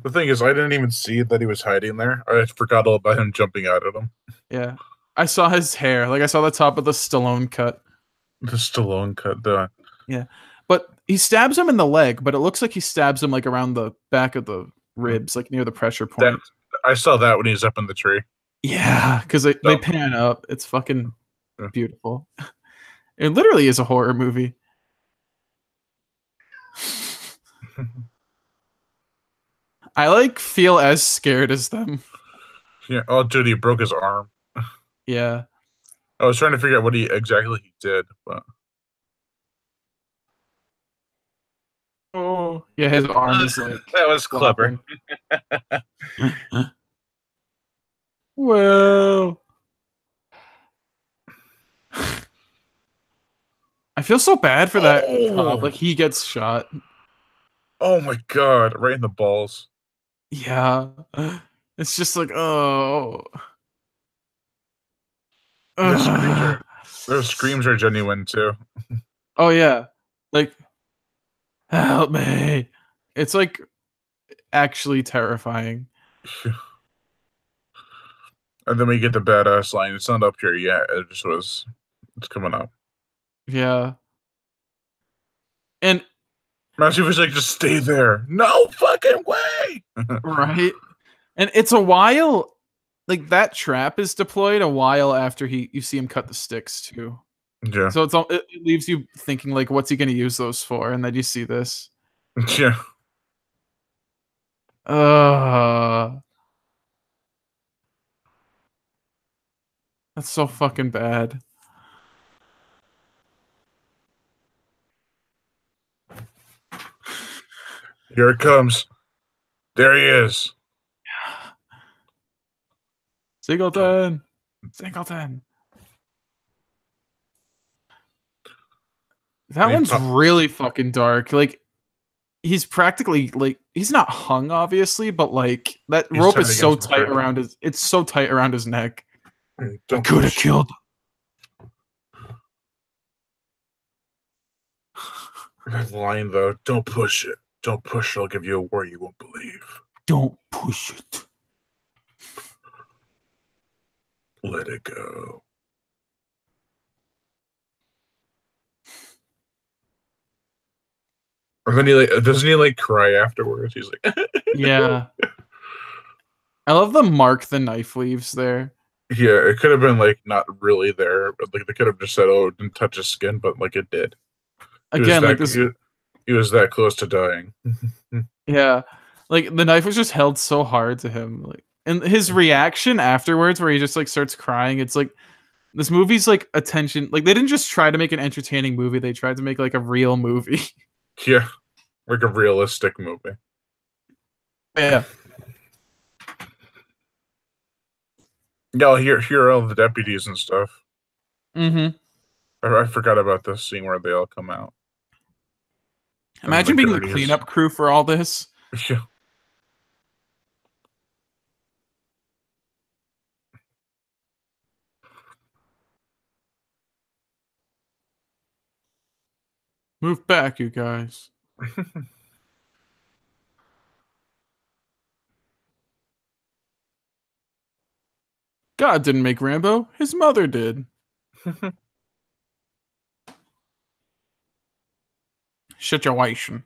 The thing is, I didn't even see that he was hiding there. I forgot all about him jumping out at him. Yeah. I saw his hair. Like I saw the top of the Stallone cut. The Stallone cut. The Yeah. But he stabs him in the leg, but it looks like he stabs him like around the back of the ribs, like near the pressure point. I saw that when he's up in the tree. Yeah, because they Oh. pan up. It's fucking Yeah. beautiful. It literally is a horror movie. I like feel as scared as them. Yeah. Oh, dude, he broke his arm. Yeah. I was trying to figure out what he exactly did, but Oh. Yeah, his arm is like that was clever. flopping. Well, I feel so bad for that cop. Like he gets shot. Oh my god! Right in the balls. Yeah. It's just like, oh. Those screams are genuine too. Oh yeah. Like help me. It's like actually terrifying. And then we get the badass line. It's not up here yet. It just was. It's coming up. Yeah. And Imagine if he was like, just stay there. No fucking way. right. And it's a while like that trap is deployed a while after you see him cut the sticks too. Yeah. So it leaves you thinking like what's he going to use those for, and then you see this. Yeah. That's so fucking bad. Here it comes. There he is. Singleton. Singleton. That one's really fucking dark. Like he's practically like he's not hung obviously, but like that He's rope tied is so against the tight tree. around his it's so tight around his neck. I Don't could have push. killed That line though. Don't push it. Don't push it. I'll give you a war you won't believe. Don't push it. Let it go. And then he like doesn't he like cry afterwards? He's like, Yeah. I love the mark the knife leaves there. yeah, it could have been like not really there, but like they could have just said, "Oh, it didn't touch his skin," but like it did. He was Again, like this. he was that close to dying. Yeah, like the knife was just held so hard to him. Like, and his reaction afterwards, where he just like starts crying. It's like this movie's like attention. Like they didn't just try to make an entertaining movie; they tried to make like a real movie. Yeah, like a realistic movie. Yeah. Yeah, hear all the deputies and stuff. Mm-hmm. I forgot about this scene where they all come out. Imagine being the cleanup crew for all this. Yeah. Move back, you guys. God didn't make Rambo. His mother did. Situation.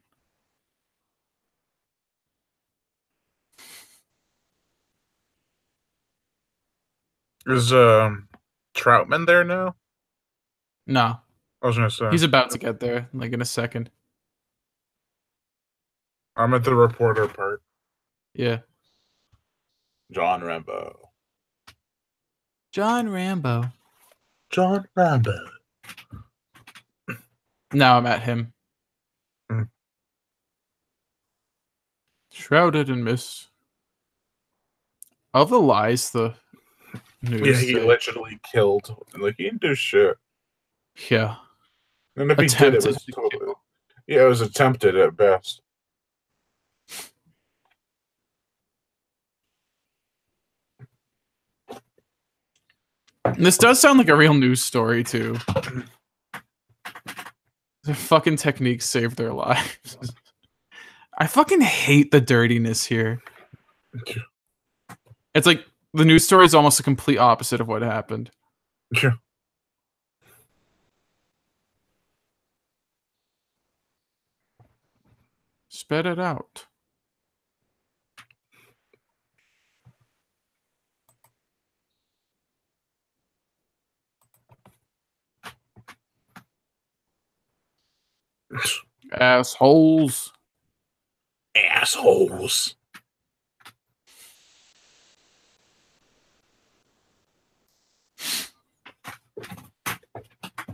Is Troutman there now? No, I was gonna say he's about to get there, like in a second. I'm at the reporter part. Yeah. John Rambo. John Rambo. John Rambo. Now I'm at him. Mm. Shrouded in mist. Of the lies the news. Yeah, he say. allegedly killed. Like he didn't do shit. Yeah. And if he did, it was totally. Yeah, it was attempted at best. This does sound like a real news story too. The fucking techniques saved their lives. I fucking hate the dirtiness here. It's like the news story is almost the complete opposite of what happened. Yeah. Spit it out. Assholes. Assholes.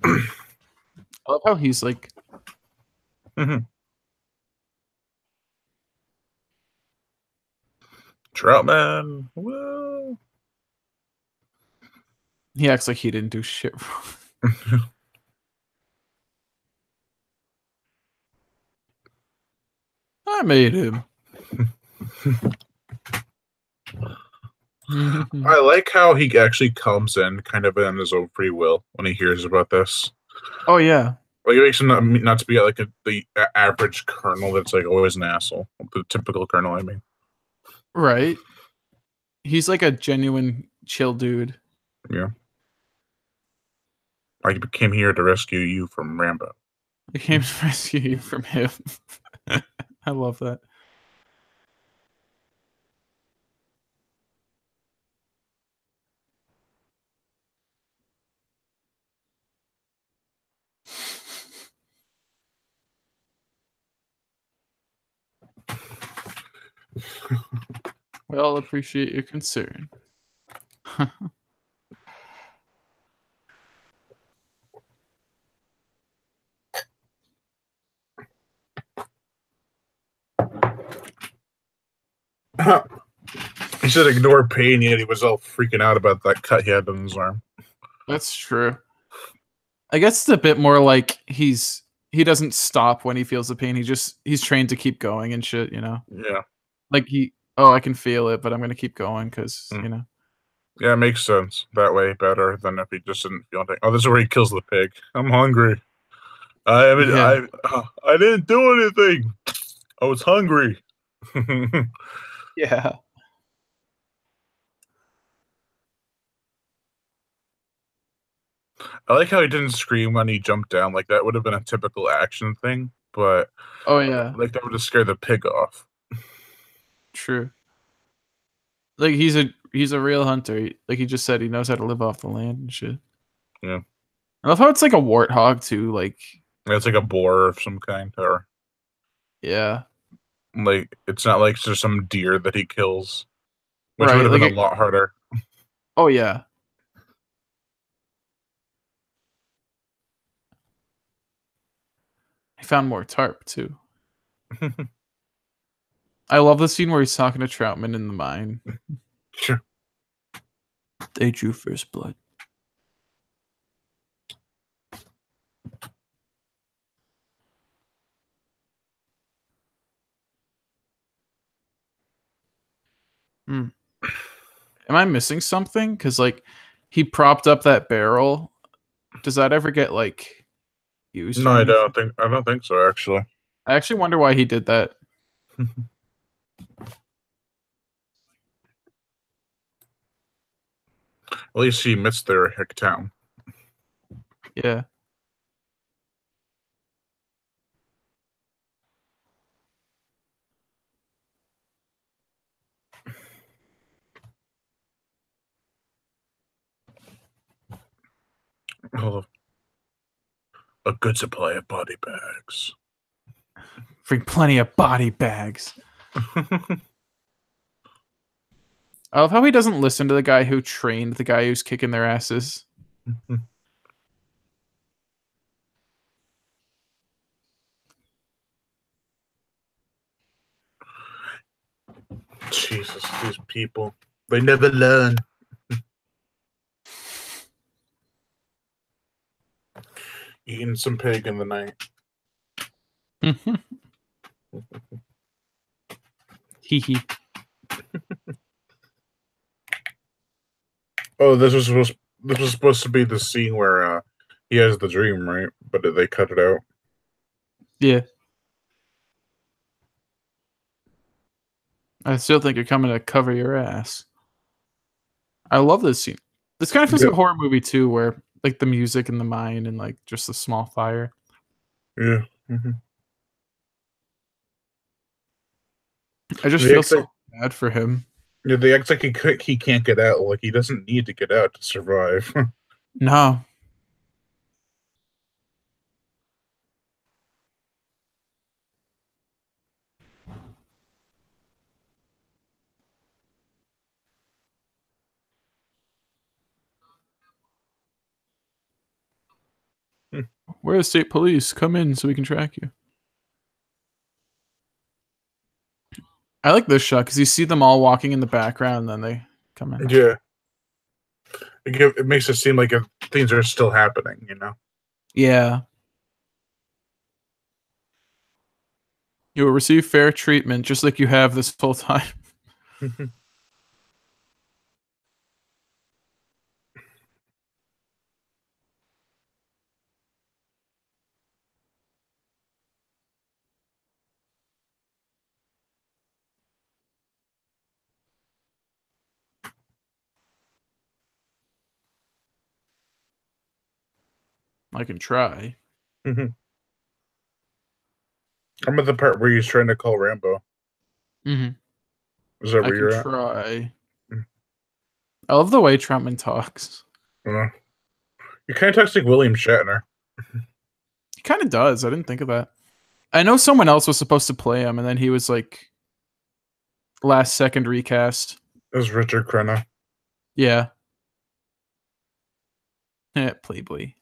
I love how he's like. Mm-hmm. Troutman. Whoa. He acts like he didn't do shit wrong. I made him. I like how he actually comes in kind of in his own free will when he hears about this. Oh yeah. Like it makes him not to be like the average colonel that's like always an asshole. The typical colonel, I mean. Right. He's like a genuine chill dude. Yeah. I came here to rescue you from Rambo. I came to rescue you from him. I love that. We all appreciate your concern. He said ignore pain, yet he was all freaking out about that cut he had on his arm. That's true. I guess it's a bit more like he doesn't stop when he feels the pain. He's trained to keep going and shit, you know? Yeah. Like I can feel it, but I'm gonna keep going because, you know. Yeah, it makes sense. That way better than if he just didn't feel anything. Oh, this is where he kills the pig. I'm hungry. I didn't do anything. I was hungry. Yeah. I like how he didn't scream when he jumped down. Like that would have been a typical action thing. but Oh yeah, like that would just scare the pig off. true. Like he's a real hunter. Like he just said, he knows how to live off the land and shit. Yeah, I love how it's like a warthog too. Like it's like a boar of some kind, or yeah, like it's not like there's some deer that he kills, which would right. have Like been a lot harder. oh yeah. I found more tarp too. I love the scene where he's talking to Troutman in the mine. Sure. They drew first blood. Hmm. Am I missing something? Because like he propped up that barrel. Does that ever get like used No, or anything? I don't think so actually. I actually wonder why he did that. At least he admits they're a hick town. Yeah. Oh, a good supply of body bags. Bring plenty of body bags. I love how he doesn't listen to the guy who trained the guy who's kicking their asses. Jesus, these people. They never learn. Eating some pig in the night. Hee hee. Oh, this was supposed to be the scene where he has the dream, right? But they cut it out. Yeah. I still think you're coming to cover your ass. I love this scene. This kind of feels like a horror movie too, where like the music and the mine and like just the small fire. Yeah. Mm-hmm. I just They feel act so like, bad for him. yeah, they act like he can't get out. Like he doesn't need to get out to survive. No. We're the state police. Come in so we can track you. I like this shot because you see them all walking in the background, and then they come in. Yeah. It makes it seem like things are still happening, you know? Yeah. You will receive fair treatment just like you have this whole time. I can try. I'm at the part where he's trying to call Rambo. Mm-hmm. Is that I where can you're at? try. I love the way Troutman talks. He kind of talks like William Shatner. He kind of does. I didn't think of that. I know someone else was supposed to play him, and then he was like last second recast. It was Richard Crenna. Yeah. Playboy.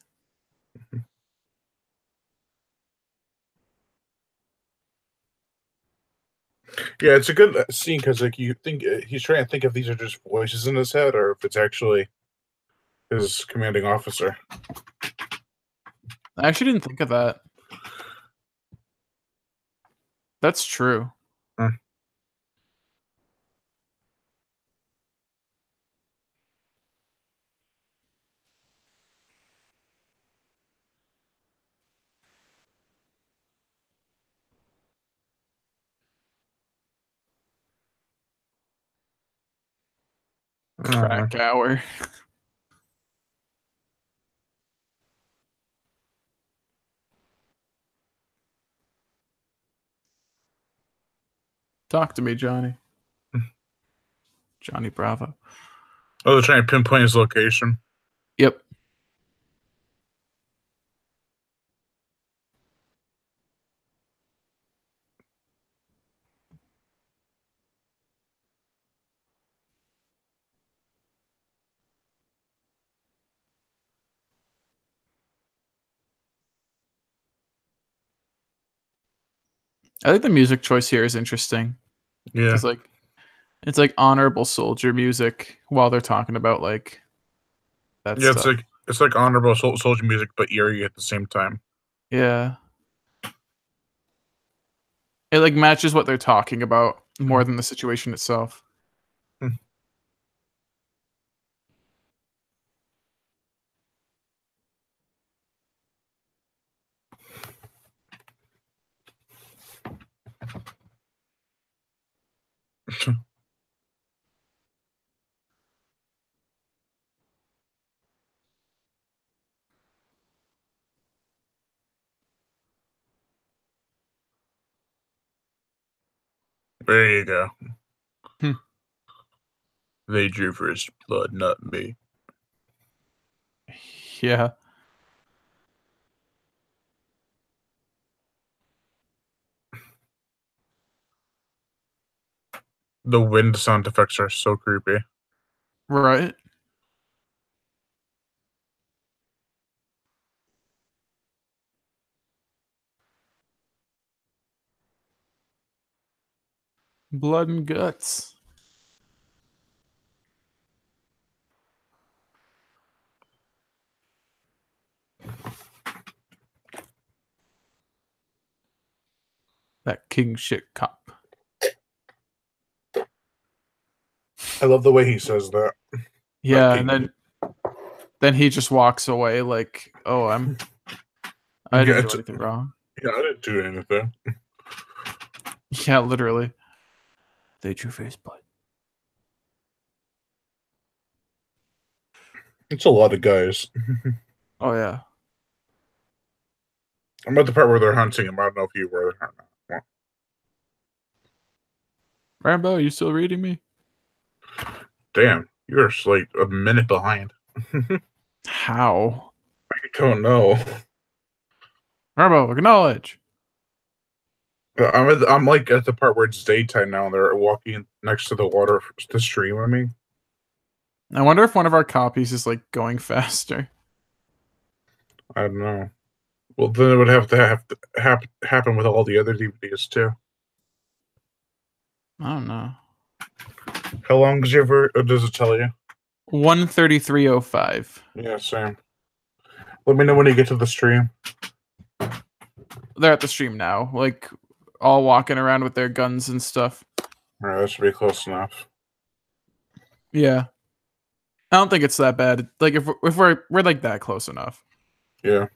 Yeah, it's a good scene because like you think he's trying to think if these are just voices in his head or if it's actually his commanding officer. I actually didn't think of that. That's true. Huh. Crack hour. Talk to me, Johnny. Johnny Bravo. Oh, they're trying to pinpoint his location. Yep. I think the music choice here is interesting. Yeah. It's like honorable soldier music while they're talking about like that Yeah, stuff. it's like honorable soldier music, but eerie at the same time. Yeah. It like matches what they're talking about more than the situation itself. There you go. Hmm. They drew for his blood, not me. Yeah. The wind sound effects are so creepy. Right. Blood and guts. That king shit cop. I love the way he says that. Yeah, and then he just walks away like, "Oh, I didn't do anything wrong." Yeah, I didn't do anything. Yeah, literally. They drew for his blood. It's a lot of guys. Oh yeah. I'm at the part where they're hunting him. I don't know if you were or not. Rambo, you still reading me? Damn, you're like a minute behind. How? I don't know. Rambo, acknowledge. I'm like at the part where it's daytime now, and they're walking next to the stream. I mean, I wonder if one of our copies is like going faster. I don't know. Well, then it would have to happen with all the other DVDs too. I don't know. How long does does it tell you? 1:33:05. Yeah, same. Let me know when you get to the stream. They're at the stream now, like all walking around with their guns and stuff. All right, that should be close enough. Yeah. I don't think it's that bad. Like if we're like that close enough. Yeah.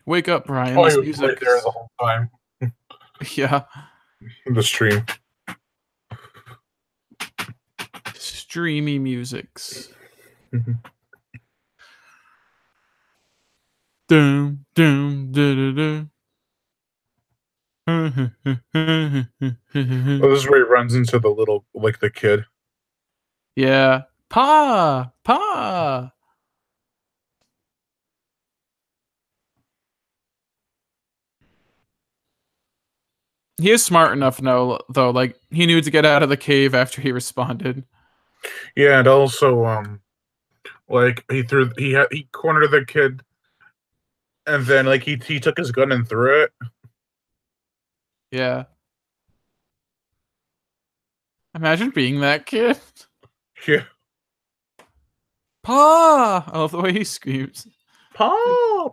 Wake up, Brian. Oh, This he was music. right there the whole time. Yeah. In the stream. Streamy musics. Doom, doom, da, da, Oh, this is where he runs into the kid. Yeah. Pa. He is smart enough, though. Like he knew to get out of the cave after he responded. Yeah, and also, like he cornered the kid, and then like he took his gun and threw it. Yeah. Imagine being that kid. Yeah. Pa! I love the way he screams. Pa!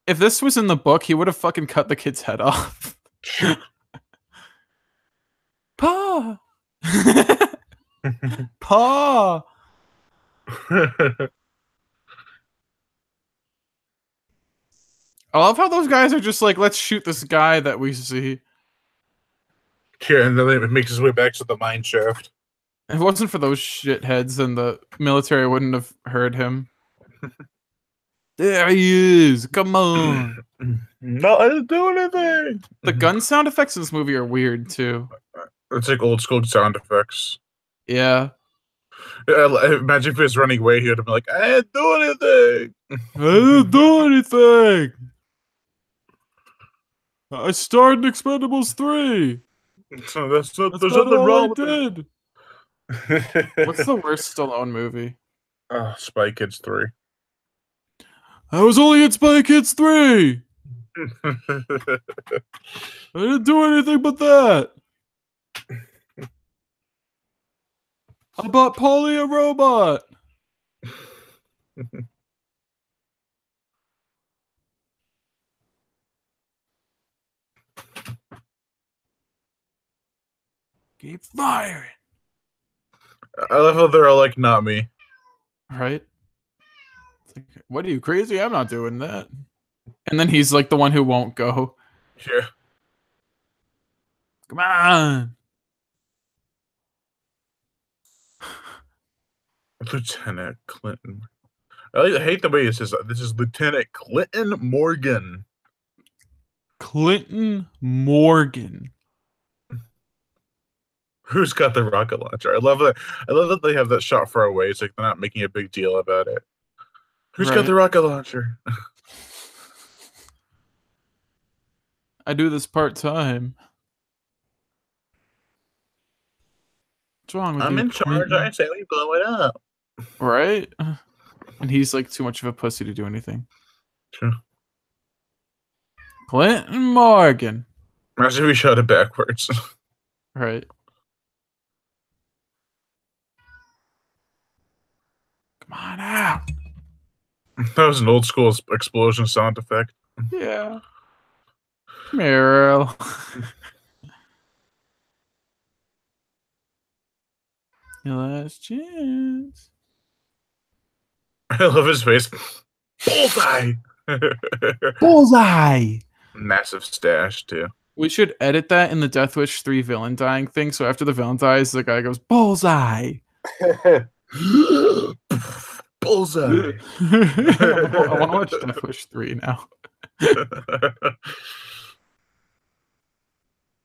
If this was in the book, he would have fucking cut the kid's head off. Pa! Pa! I love how those guys are just like, let's shoot this guy that we see. Yeah, and then it makes his way back to the mine shaft. If it wasn't for those shitheads, then the military wouldn't have heard him. There he is. Come on. No, I didn't do anything. The gun sound effects in this movie are weird too. It's like old school sound effects. Yeah. Imagine if he was running away, he would have been like, I didn't do anything. I didn't do anything. I starred in Expendables 3. So there's That's nothing all wrong I with did. it. What's the worst Stallone movie? Spy Kids 3. I was only in Spy Kids 3. I didn't do anything but that. I bought Polly a robot. Keep firing. I love how they're all like, not me. Right? It's like, what are you, crazy? I'm not doing that. And then he's like the one who won't go. Yeah. Come on. Lieutenant Clinton. I hate the way it says that. This is Lieutenant Clinton Morgan. Clinton Morgan. Who's got the rocket launcher? I love that. I love that they have that shot far away. It's like they're not making a big deal about it. Who's got the rocket launcher? I do this part-time. What's wrong with you? I'm in charge. I say we blow it up. Right? And he's like too much of a pussy to do anything. True. Clinton Morgan. Imagine if we shot it backwards. Right. Come on out. That was an old school explosion sound effect. Yeah. Come here, Earl. Your last chance. I love his face. Bullseye! Bullseye! Massive stash, too. We should edit that in the Death Wish 3 villain dying thing. So after the villain dies, the guy goes, Bullseye! Bullseye! I want to watch Death Wish 3 now.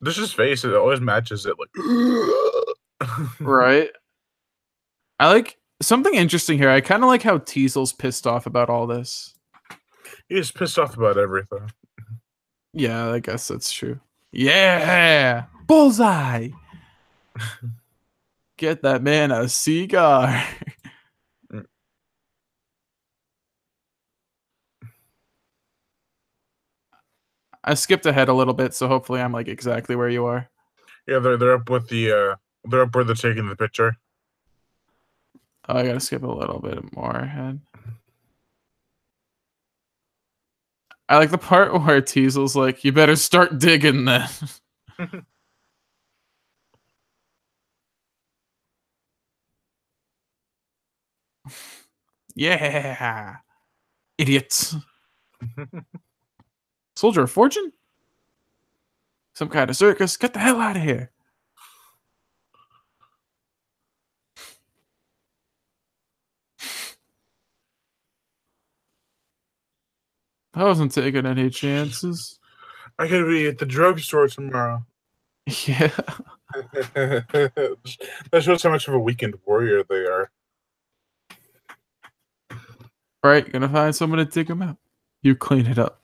This is face, it always matches it. Like, right? I like something interesting here. I kind of like how Teasel's pissed off about all this. He's pissed off about everything. Yeah, I guess that's true. Yeah! Bullseye! Get that man a cigar. I skipped ahead a little bit, so hopefully I'm like exactly where you are. Yeah, they're up with the they're up where they're taking the picture. Oh, I gotta skip a little bit more ahead. I like the part where Teasel's like, you better start digging then. Yeah. Idiots. Soldier of Fortune? Some kind of circus? Get the hell out of here. I wasn't taking any chances. I could be at the drugstore tomorrow. Yeah. That shows how much of a weekend warrior they are. Right, gonna find someone to dig them out. You clean it up.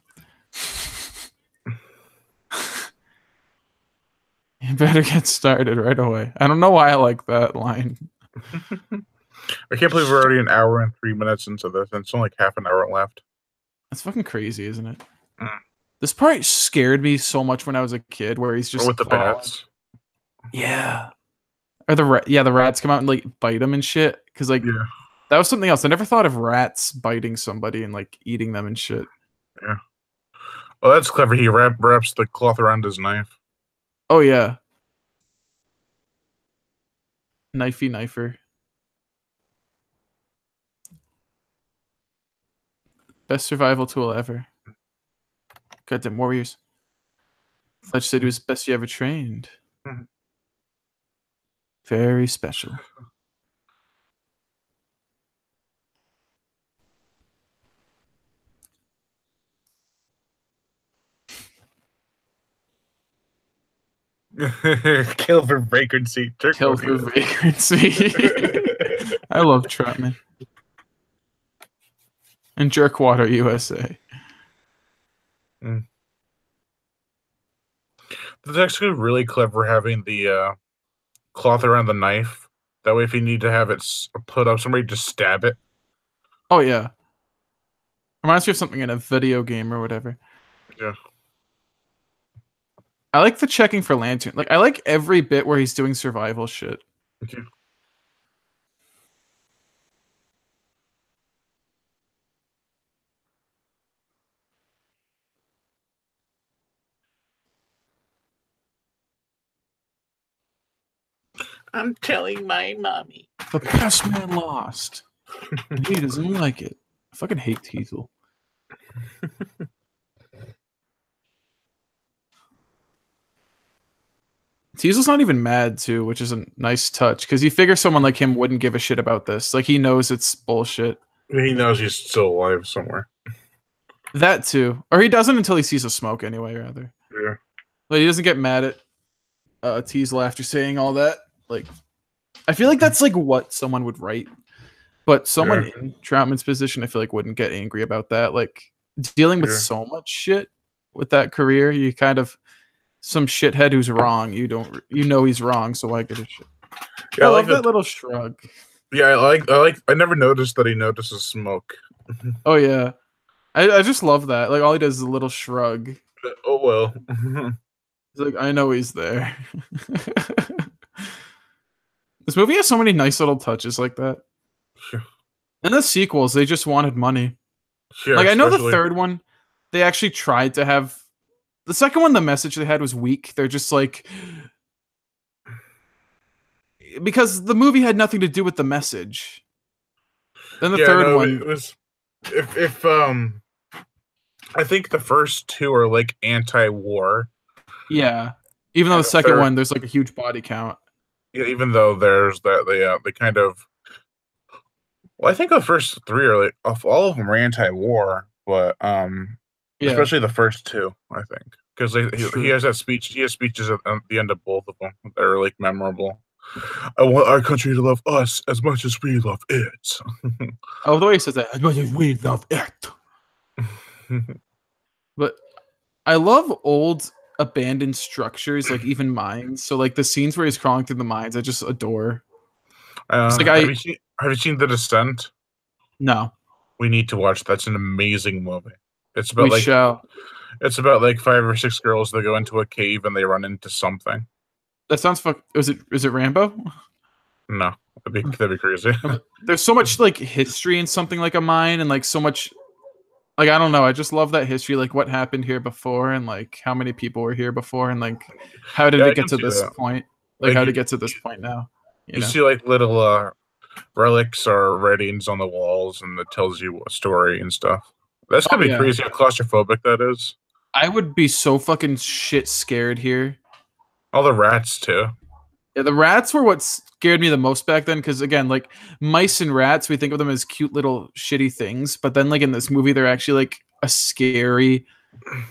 You better get started right away. I don't know why I like that line. I can't believe we're already an hour and 3 minutes into this, and it's only like half an hour left. That's fucking crazy, isn't it? This part scared me so much when I was a kid, where he's just Or with the bats. Yeah. Or the rats come out and like bite him and shit. Because like that was something else. I never thought of rats biting somebody and like eating them and shit. Yeah. Well, that's clever. He wraps the cloth around his knife. Oh yeah. Knifey knifer. Best survival tool ever. Goddamn warriors. Fletch said he was best you ever trained. Very special. Kill for vagrancy. Kill for vagrancy. I love Troutman. And Jerkwater USA. Mm. It's actually really clever having the cloth around the knife. That way, if you need to have it put up, somebody just stab it. Oh, yeah. Reminds me of something in a video game or whatever. Yeah. I like the checking for lantern. Like, I like every bit where he's doing survival shit. Okay. I'm telling my mommy. The best man lost. And he doesn't like it. I fucking hate Teasel. Teasel's not even mad too, which is a nice touch because you figure someone like him wouldn't give a shit about this. Like he knows it's bullshit. He knows he's still alive somewhere. That too, or he doesn't until he sees the smoke anyway. Rather, Yeah. like he doesn't get mad at Teasel after saying all that. Like, I feel like that's like what someone would write, but someone in Troutman's position, I feel like wouldn't get angry about that. Like dealing with so much shit with that career, you kind of some shithead who's wrong. You know he's wrong, so why give a shit? Yeah, I love that little shrug. Yeah, I never noticed that he notices smoke. Oh yeah, I just love that. Like all he does is a little shrug. Oh well. He's like, I know he's there. This movie has so many nice little touches like that. Sure. And the sequels, they just wanted money. Yeah, like I know the third one, they actually tried to have. The second one, the message they had was weak. They're just like, because the movie had nothing to do with the message. Then the third one, it was if I think the first two are like anti-war. Yeah, even though the second one there's like a huge body count. Yeah, even though there's that they kind of. Well, I think the first three are like all of them are anti-war, but especially the first two, I think, because he has that speech. He has speeches at the end of both of them that are like memorable. I want our country to love us as much as we love it. Oh, the way he says that, as much as we love it. But I love old abandoned structures, like even mines. So like the scenes where he's crawling through the mines, I just adore. Like have you seen The Descent? No. We need to watch. That's an amazing movie. It's about it's about like 5 or 6 girls that go into a cave and they run into something. That sounds Is it Rambo? No, that'd be crazy. There's so much like history in something like a mine, and like so much, like I don't know. I just love that history, like what happened here before, and like how many people were here before, and like how did it get to this point? Like how did it get to this point now? You see like little relics or writings on the walls, and it tells you a story and stuff. That's gonna be crazy how claustrophobic that is. I would be so fucking shit scared here. All the rats too. Yeah, the rats were what scared me the most back then, because again, like mice and rats, we think of them as cute little shitty things, but then like in this movie, they're actually like a scary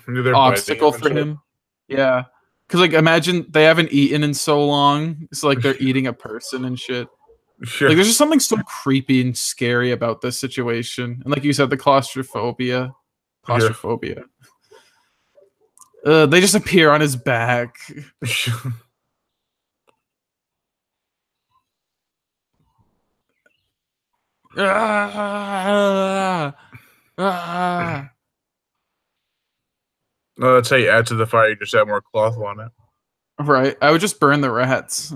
obstacle for him. Yeah, because like imagine they haven't eaten in so long, so like they're eating a person and shit. Sure. Like there's just something so creepy and scary about this situation, and like you said, the claustrophobia. They just appear on his back. That's how you add to the fire. You just add more cloth on it. Right. I would just burn the rats.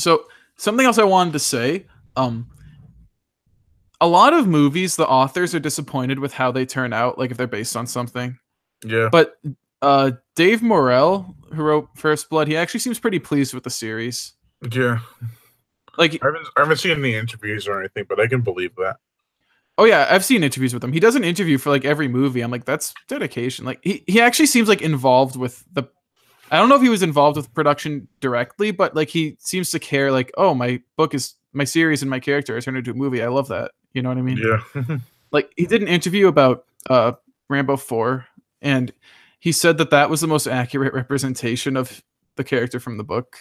So something else I wanted to say, a lot of movies, the authors are disappointed with how they turn out, like if they're based on something. Yeah. But Dave Morrell, who wrote First Blood, he actually seems pretty pleased with the series. Yeah. Like I haven't seen any interviews or anything, but I can believe that. Oh yeah, I've seen interviews with him. He does an interview for like every movie. I'm like, that's dedication. Like he actually seems like involved with the I don't know if he was involved with production directly, but like he seems to care. Like, oh, my series and my character is turned into a movie. I love that. You know what I mean? Yeah. Like he did an interview about Rambo 4, and he said that that was the most accurate representation of the character from the book.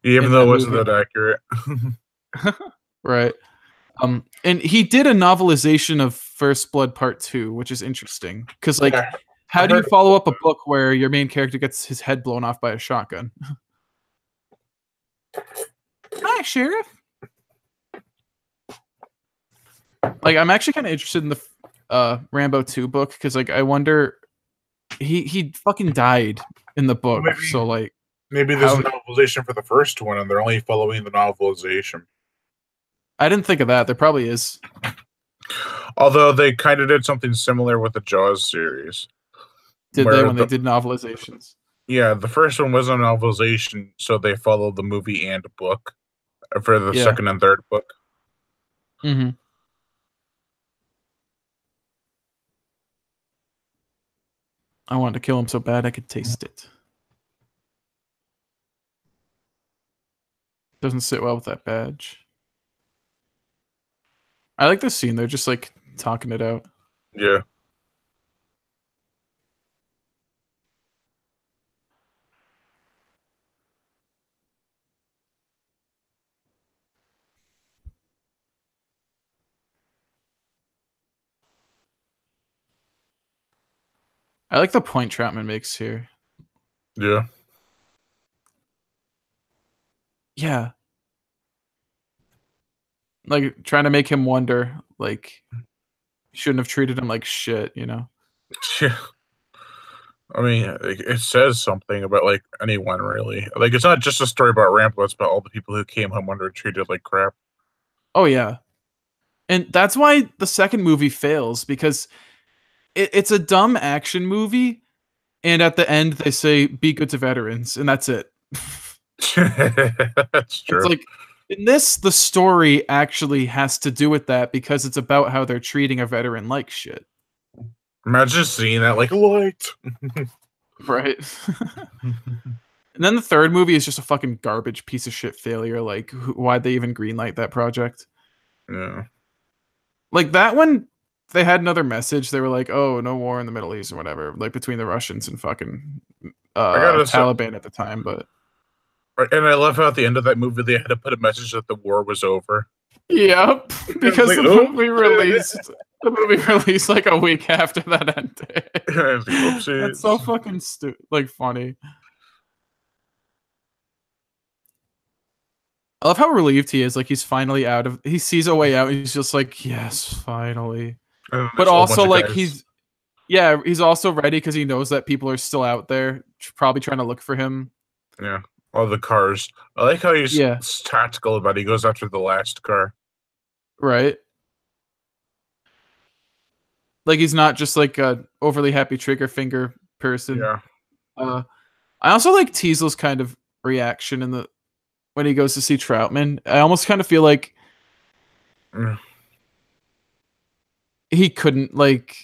Even though it wasn't that accurate. Right. And he did a novelization of First Blood Part 2, which is interesting because, like, Yeah, how do you follow up a book where your main character gets his head blown off by a shotgun? Hi, Sheriff. Like, I'm actually kind of interested in the Rambo 2 book because, like, I wonder he fucking died in the book, so like maybe there's a novelization for the first one, and they're only following the novelization. I didn't think of that. There probably is. Although they kind of did something similar with the Jaws series. Did they when they did novelizations? Yeah, the first one was a novelization, so they followed the movie and book for the second and third book. Mm-hmm. I wanted to kill him so bad I could taste it. Doesn't sit well with that badge. I like this scene. They're just like talking it out. Yeah. I like the point Troutman makes here. Yeah. Yeah. Like trying to make him wonder, like, shouldn't have treated him like shit, you know? Yeah. I mean, it says something about like anyone really. Like it's not just a story about Rambo; it's about all the people who came home when they were treated like crap. Oh yeah, and that's why the second movie fails because it's a dumb action movie, and at the end they say "be good to veterans," and that's it. That's true. It's like in this, the story actually has to do with that because it's about how they're treating a veteran like shit. Imagine seeing that like light. Right. And then the third movie is just a fucking garbage piece of shit failure. Like, why'd they even greenlight that project? Yeah. Like that one, they had another message. They were like, "Oh, no war in the Middle East or whatever," like between the Russians and fucking Taliban at the time. But and I love how at the end of that movie they had to put a message that the war was over. Yep, because like, the movie released. The movie released like a week after that ended. That's so fucking stupid. Like funny. I love how relieved he is. Like he's finally out of. He sees a way out. He's just like, yes, finally. But also, like he's also ready because he knows that people are still out there, probably trying to look for him. Yeah, all the cars. I like how he's tactical about it. He goes after the last car. Right. Like he's not just like a overly happy trigger finger person. Yeah. I also like Teasel's kind of reaction in the when he goes to see Troutman. I almost kind of feel like he couldn't like.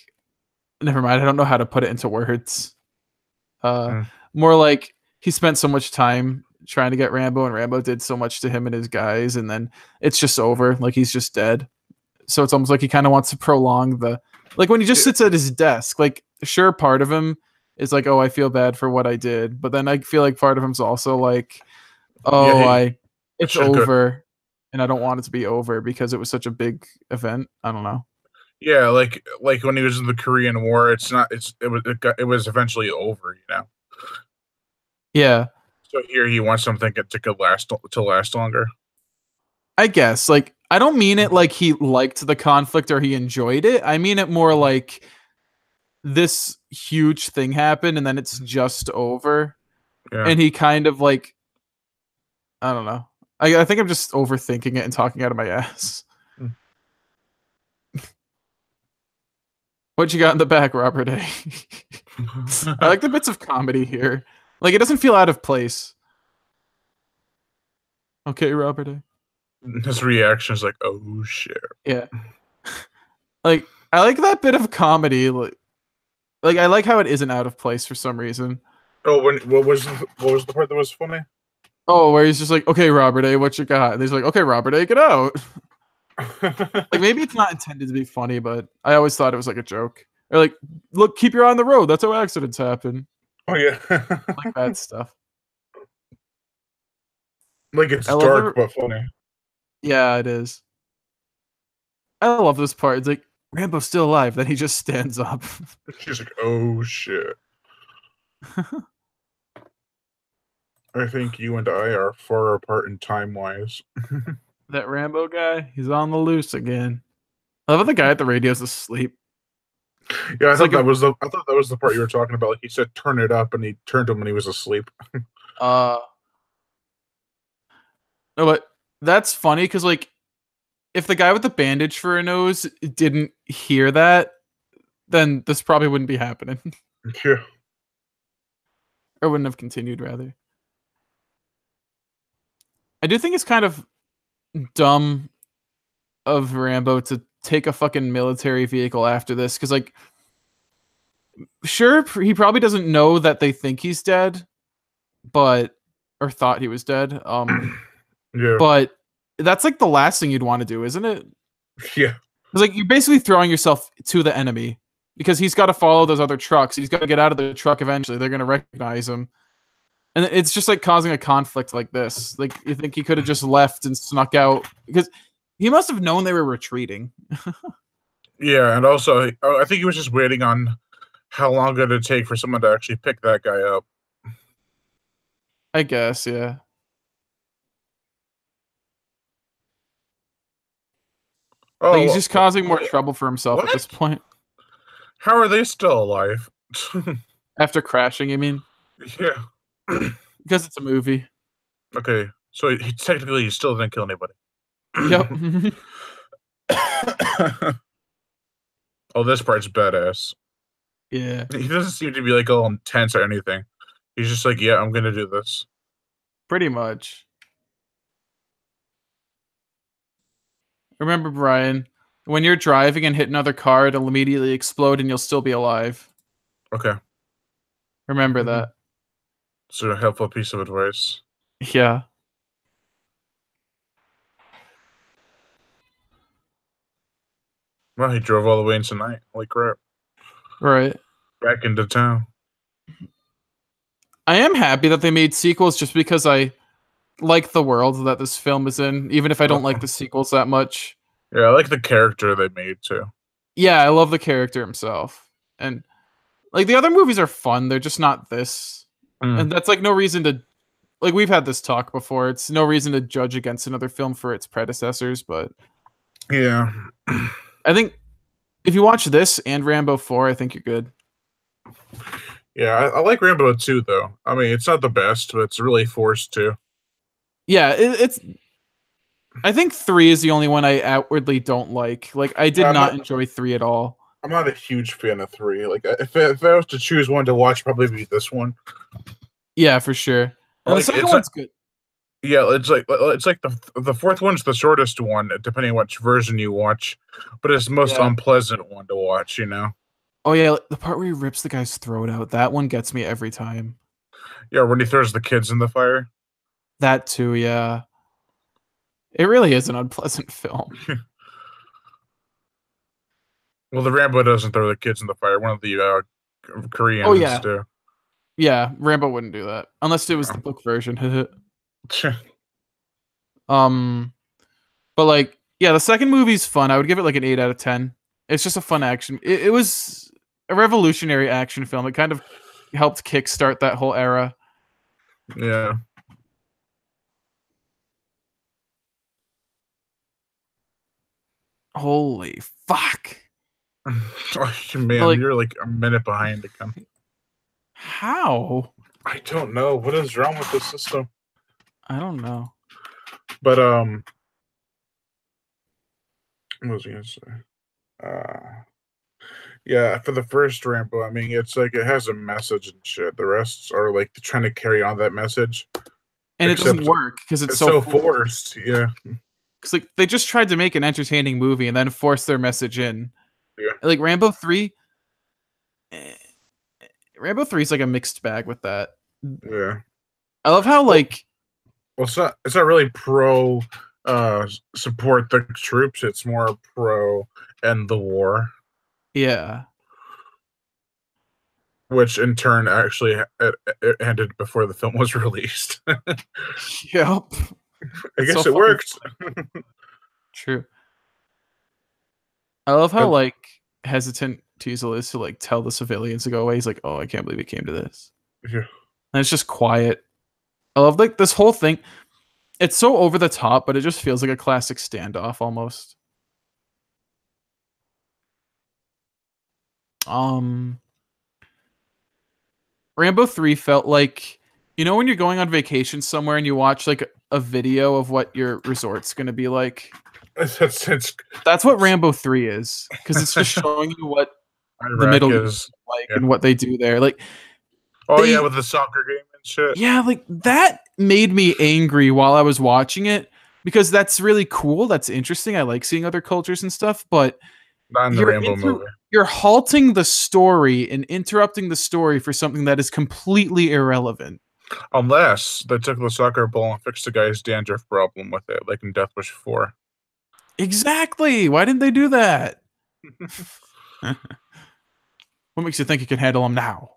Never mind. I don't know how to put it into words. More like he spent so much time trying to get Rambo, and Rambo did so much to him and his guys, and then it's just over. Like he's just dead. So it's almost like he kind of wants to prolong the. Like when he just sits at his desk, like sure, part of him is like, oh, I feel bad for what I did, but then I feel like part of him's also like, oh, it's over, and I don't want it to be over because it was such a big event. I don't know. Yeah, like when he was in the Korean War, it was eventually over, you know. Yeah. So here he wants something to last longer. I guess like. I don't mean it like he liked the conflict or he enjoyed it. I mean it more like this huge thing happened and then it's just over. Yeah. And he kind of like, I don't know. I think I'm just overthinking it and talking out of my ass. What you got in the back, Robert A? I like the bits of comedy here. Like it doesn't feel out of place. Okay, Robert A. His reaction is like, "Oh shit!" Yeah, like I like that bit of comedy. Like I like how it isn't out of place for some reason. Oh, what was the part that was funny? Oh, where he's just like, okay, Robert A, what you got? And he's like, okay, Robert A, get out. Like maybe it's not intended to be funny, but I always thought it was like a joke. Or like, look, keep your eye on the road. That's how accidents happen. Oh yeah, Like that stuff. like it's I love dark the, but funny. yeah, it is. I love this part. It's like Rambo's still alive. Then he just stands up. She's like, oh shit. I think you and I are far apart in time wise. That Rambo guy, he's on the loose again. I love how the guy at the radio's asleep. Yeah, It's like I thought that was the part you were talking about. Like he said, turn it up, and he turned him when he was asleep. no, but that's funny because like if the guy with the bandage for a nose didn't hear that, then this probably wouldn't be happening. Yeah. Or wouldn't have continued rather. I do think it's kind of dumb of Rambo to take a fucking military vehicle after this because like sure he probably doesn't know that they think he's dead, but or thought he was dead. Yeah. But that's like the last thing you'd want to do, isn't it? Yeah. It's like you're basically throwing yourself to the enemy because he's got to follow those other trucks. He's got to get out of the truck eventually. They're going to recognize him. And it's just like causing a conflict like this. Like you think he could have just left and snuck out because he must have known they were retreating. Yeah, and also I think he was just waiting on how long it would take for someone to actually pick that guy up. I guess, yeah. Oh, Like he's just causing more trouble for himself what? at this point. How are they still alive? After crashing, you mean? Yeah. Because it's a movie. Okay, so he still didn't kill anybody. Yep. Oh, this part's badass. Yeah. He doesn't seem to be like all intense or anything. He's just like, yeah, I'm gonna do this. Pretty much. Remember, Brian, when you're driving and hit another car, it'll immediately explode and you'll still be alive. Okay. Remember that. It's a helpful piece of advice. Yeah. Well, he drove all the way into night. Holy crap. Right. Back into town. I am happy that they made sequels just because I like the world that this film is in, even if I don't like the sequels that much. Yeah, I like the character they made too. Yeah, I love the character himself. And like the other movies are fun, they're just not this. And that's like no reason to like we've had this talk before. It's no reason to judge against another film for its predecessors, but yeah. I think if you watch this and Rambo 4, I think you're good. Yeah, I like Rambo 2 though. I mean, it's not the best, but it's really forced to. Yeah, it's I think 3 is the only one I outwardly don't like. Like I did not enjoy 3 at all. I'm not a huge fan of 3. Like if I was to choose one to watch, probably be this one. Yeah, for sure. And Like, the second one's good. Yeah, it's like the fourth one's the shortest one, depending on which version you watch, but it's the most unpleasant one to watch. You know. Oh yeah, the part where he rips the guy's throat out. That one gets me every time. Yeah, when he throws the kids in the fire. That too, yeah. It really is an unpleasant film. Well, the Rambo doesn't throw the kids in the fire. One of the Koreans do. Yeah, Rambo wouldn't do that unless it was the book version. But like, yeah, the second movie's fun. I would give it like an 8 out of 10. It's just a fun action. It was a revolutionary action film. It kind of helped kickstart that whole era. Yeah. Holy fuck. Oh, man, like, you're like a minute behind again. How? I don't know. What is wrong with the system? I don't know. But what was I gonna say? Yeah, for the first Rambo, I mean, it's like it has a message and shit. The rest are like trying to carry on that message, and it doesn't work because it's so forced. Yeah, because like they just tried to make an entertaining movie and then force their message in. Yeah, like Rambo 3. Rambo 3 is like a mixed bag with that. Yeah. I love how Well, like it's not really pro support the troops. It's more pro end the war, yeah. which in turn actually it ended before the film was released. Yep. I It's so guess it fucking worked. true. I love how And, like hesitant Teasel is to like tell the civilians to go away. He's like, "Oh, I can't believe it came to this," yeah. and it's just quiet. I love like this whole thing. It's so over the top, but it just feels like a classic standoff almost. Um, Rambo 3 felt like, you know, when you're going on vacation somewhere and you watch like a video of what your resort's going to be like. It's That's what Rambo 3 is, because it's just showing you what the Iraq Middle East is. is like Yeah. and what they do there. Like Oh yeah, they with the soccer game and shit. yeah, like that made me angry while I was watching it because that's really cool. That's interesting. I like seeing other cultures and stuff, but Not in the you're Rambo movie. you're halting the story and interrupting the story for something that is completely irrelevant. Unless they took the soccer ball and fixed the guy's dandruff problem with it, like in Death Wish 4. Exactly. Why didn't they do that? What makes you think you can handle him now?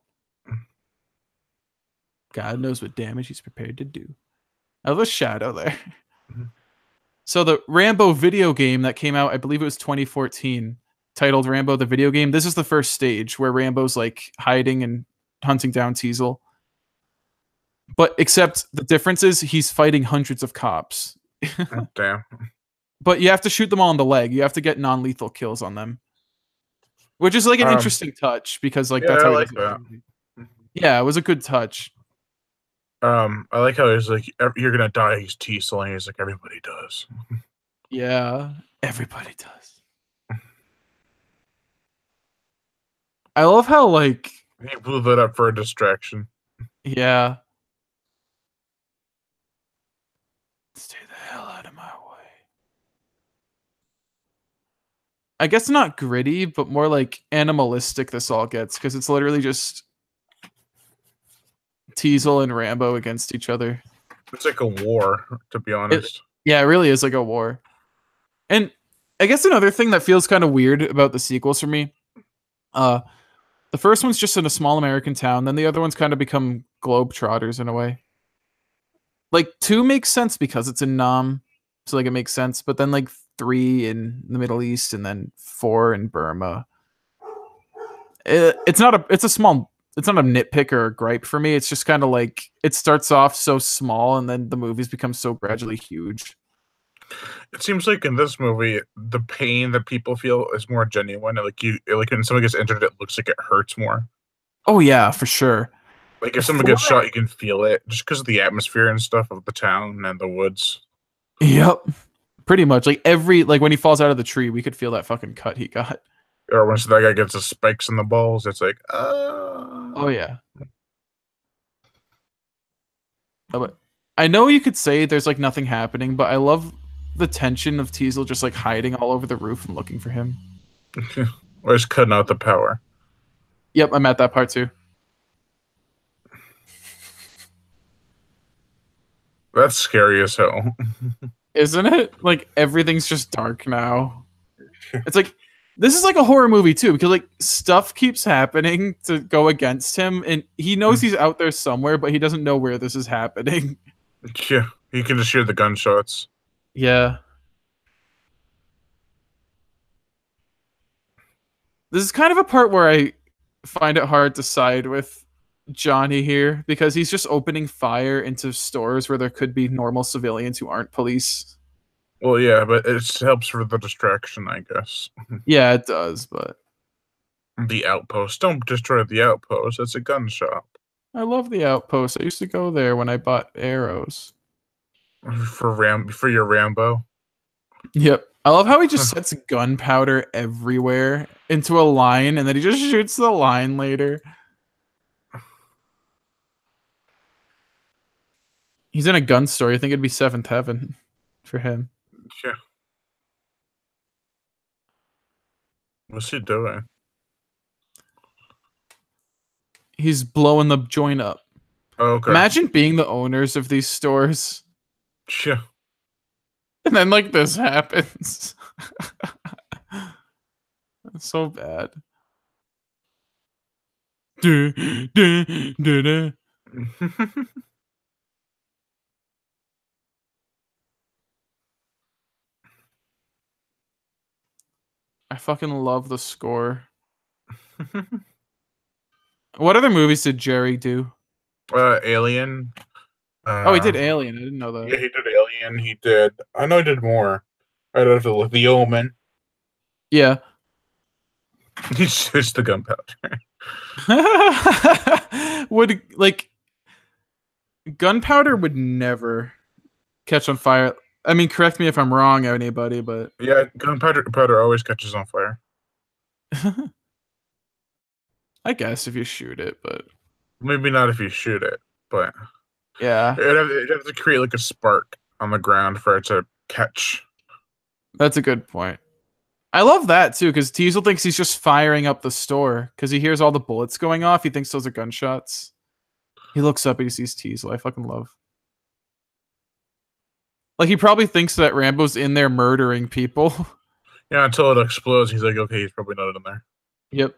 God knows what damage he's prepared to do. I have a shadow there. So the Rambo video game that came out, I believe it was 2014, titled Rambo the Video Game. This is the first stage where Rambo's like hiding and hunting down Teasel. But except the difference is he's fighting hundreds of cops. Oh, damn. But you have to shoot them all in the leg. You have to get non-lethal kills on them. Which is like an interesting touch because like Yeah, that's I how he like does it. that. Yeah, it was a good touch. I like how he's like, "You're gonna die." He's Teasel, and he's like, "Everybody does." Yeah, everybody does. I love how like He blew that up for a distraction. yeah. Stay the hell out of my way. I guess not gritty, but more like animalistic this all gets because it's literally just Teasel and Rambo against each other. It's like a war, to be honest. Yeah, it really is like a war. And I guess another thing that feels kind of weird about the sequels for me, uh, the first one's just in a small American town, then the other ones kind of become globetrotters in a way. Like 2 makes sense because it's in Nam, so like it makes sense. But then like 3 in the Middle East, and then 4 in Burma. It's not a it's not a nitpick or a gripe for me. It's just kind of like it starts off so small, and then the movies become so gradually huge. It seems like in this movie, the pain that people feel is more genuine. Like when someone gets injured, it looks like it hurts more. Oh yeah, for sure. Like if someone gets shot, you can feel it just because of the atmosphere and stuff of the town and the woods. Yep. Pretty much. Like every like when he falls out of the tree, we could feel that fucking cut he got. Or once that guy gets the spikes in the balls, it's like, Oh yeah. But I know you could say there's like nothing happening, but I love the tension of Teasel just like hiding all over the roof and looking for him. or just cutting out the power. Yep, I'm at that part too. That's scary as hell. Isn't it? Like everything's just dark now. It's like this is like a horror movie too, because like stuff keeps happening to go against him, and he knows he's out there somewhere, but he doesn't know where this is happening. Yeah, you can just hear the gunshots. Yeah. This is kind of a part where I find it hard to side with Johnny here because he's just opening fire into stores where there could be normal civilians who aren't police. Well, yeah, but it helps for the distraction, I guess. Yeah, it does, but The outpost. Don't destroy the outpost. It's a gun shop. I love the outpost. I used to go there when I bought arrows. For your Rambo. Yep. I love how he just sets gunpowder everywhere into a line and then he just shoots the line later. He's in a gun store. I think it'd be Seventh Heaven for him. Yeah. What's he doing? He's blowing the joint up. Okay. Imagine being the owners of these stores, Yeah. and then like this happens. It's so bad. Duh, duh, duh, duh. I fucking love the score. What other movies did Jerry do? Alien. Oh, he did Uh, Alien. I didn't know yeah, that. he did Alien. He did. I know he did more. I don't have to look. The Omen. Yeah. He's just the gunpowder. Would like gunpowder would never catch on fire. I mean, correct me if I'm wrong, anybody, but Yeah, gunpowder always catches on fire. I guess if you shoot it, but Maybe not if you shoot it, but yeah, it'd have to create like a spark on the ground for it to catch. that's a good point. I love that too because Teasel thinks he's just firing up the store because he hears all the bullets going off. He thinks those are gunshots. He looks up and he sees Teasel. I fucking love. Like he probably thinks that Rambo's in there murdering people. Yeah, until it explodes, he's like, okay, he's probably not in there. Yep.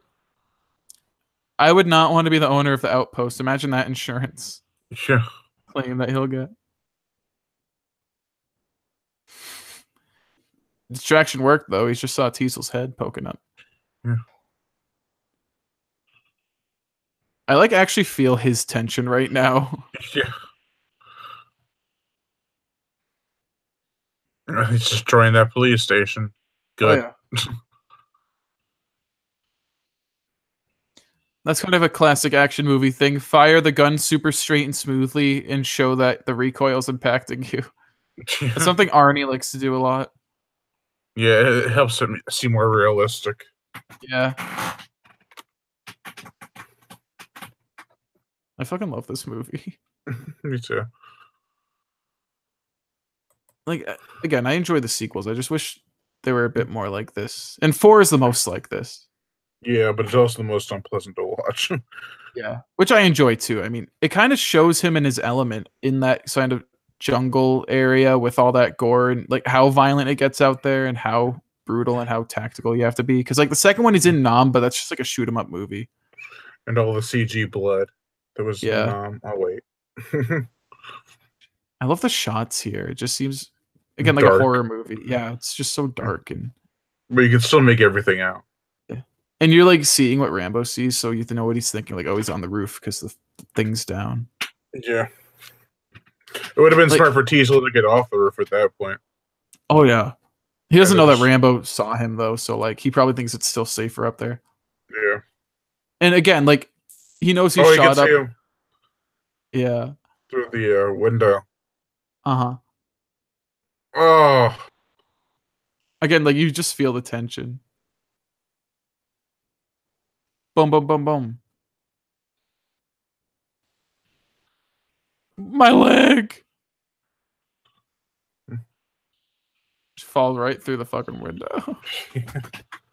I would not want to be the owner of the outpost. Imagine that insurance Yeah. claim that he'll get. Distraction worked though. He just saw Teasel's head poking up. Yeah. I like actually feel his tension right now. Yeah. He's destroying that police station. Good. Oh, yeah. That's kind of a classic action movie thing. Fire the gun super straight and smoothly and show that the recoil's impacting you. That's something Arnie likes to do a lot. Yeah, it helps it seem more realistic. Yeah. I fucking love this movie. Me too. Like, again, I enjoy the sequels. I just wish they were a bit more like this. And 4 is the most like this. Yeah, but it's also the most unpleasant to watch. Yeah. Which I enjoy too. I mean, it kind of shows him in his element in that kind of jungle area with all that gore and like how violent it gets out there and how brutal and how tactical you have to be. Because like the second one is in Nam, but that's just like a shoot 'em up movie. And all the CG blood that was Yeah. oh wait. I love the shots here. It just seems again like a Dark. horror movie. Yeah, it's just so dark and But you can still make everything out. and you're like seeing what Rambo sees, so you have to know what he's thinking. Like, oh, he's on the roof because the thing's down. Yeah. It would have been Like- smart for Teasel to get off the roof at that point. Oh yeah, he doesn't know that just- Rambo saw him though, so like he probably thinks it's still safer up there. Yeah. And again, like he knows he's Oh, he can shot see up. him Yeah. through the window. Uh-huh. Oh. Again, like you just feel the tension. Boom, boom, boom, boom. My leg. Just falls right through the fucking window.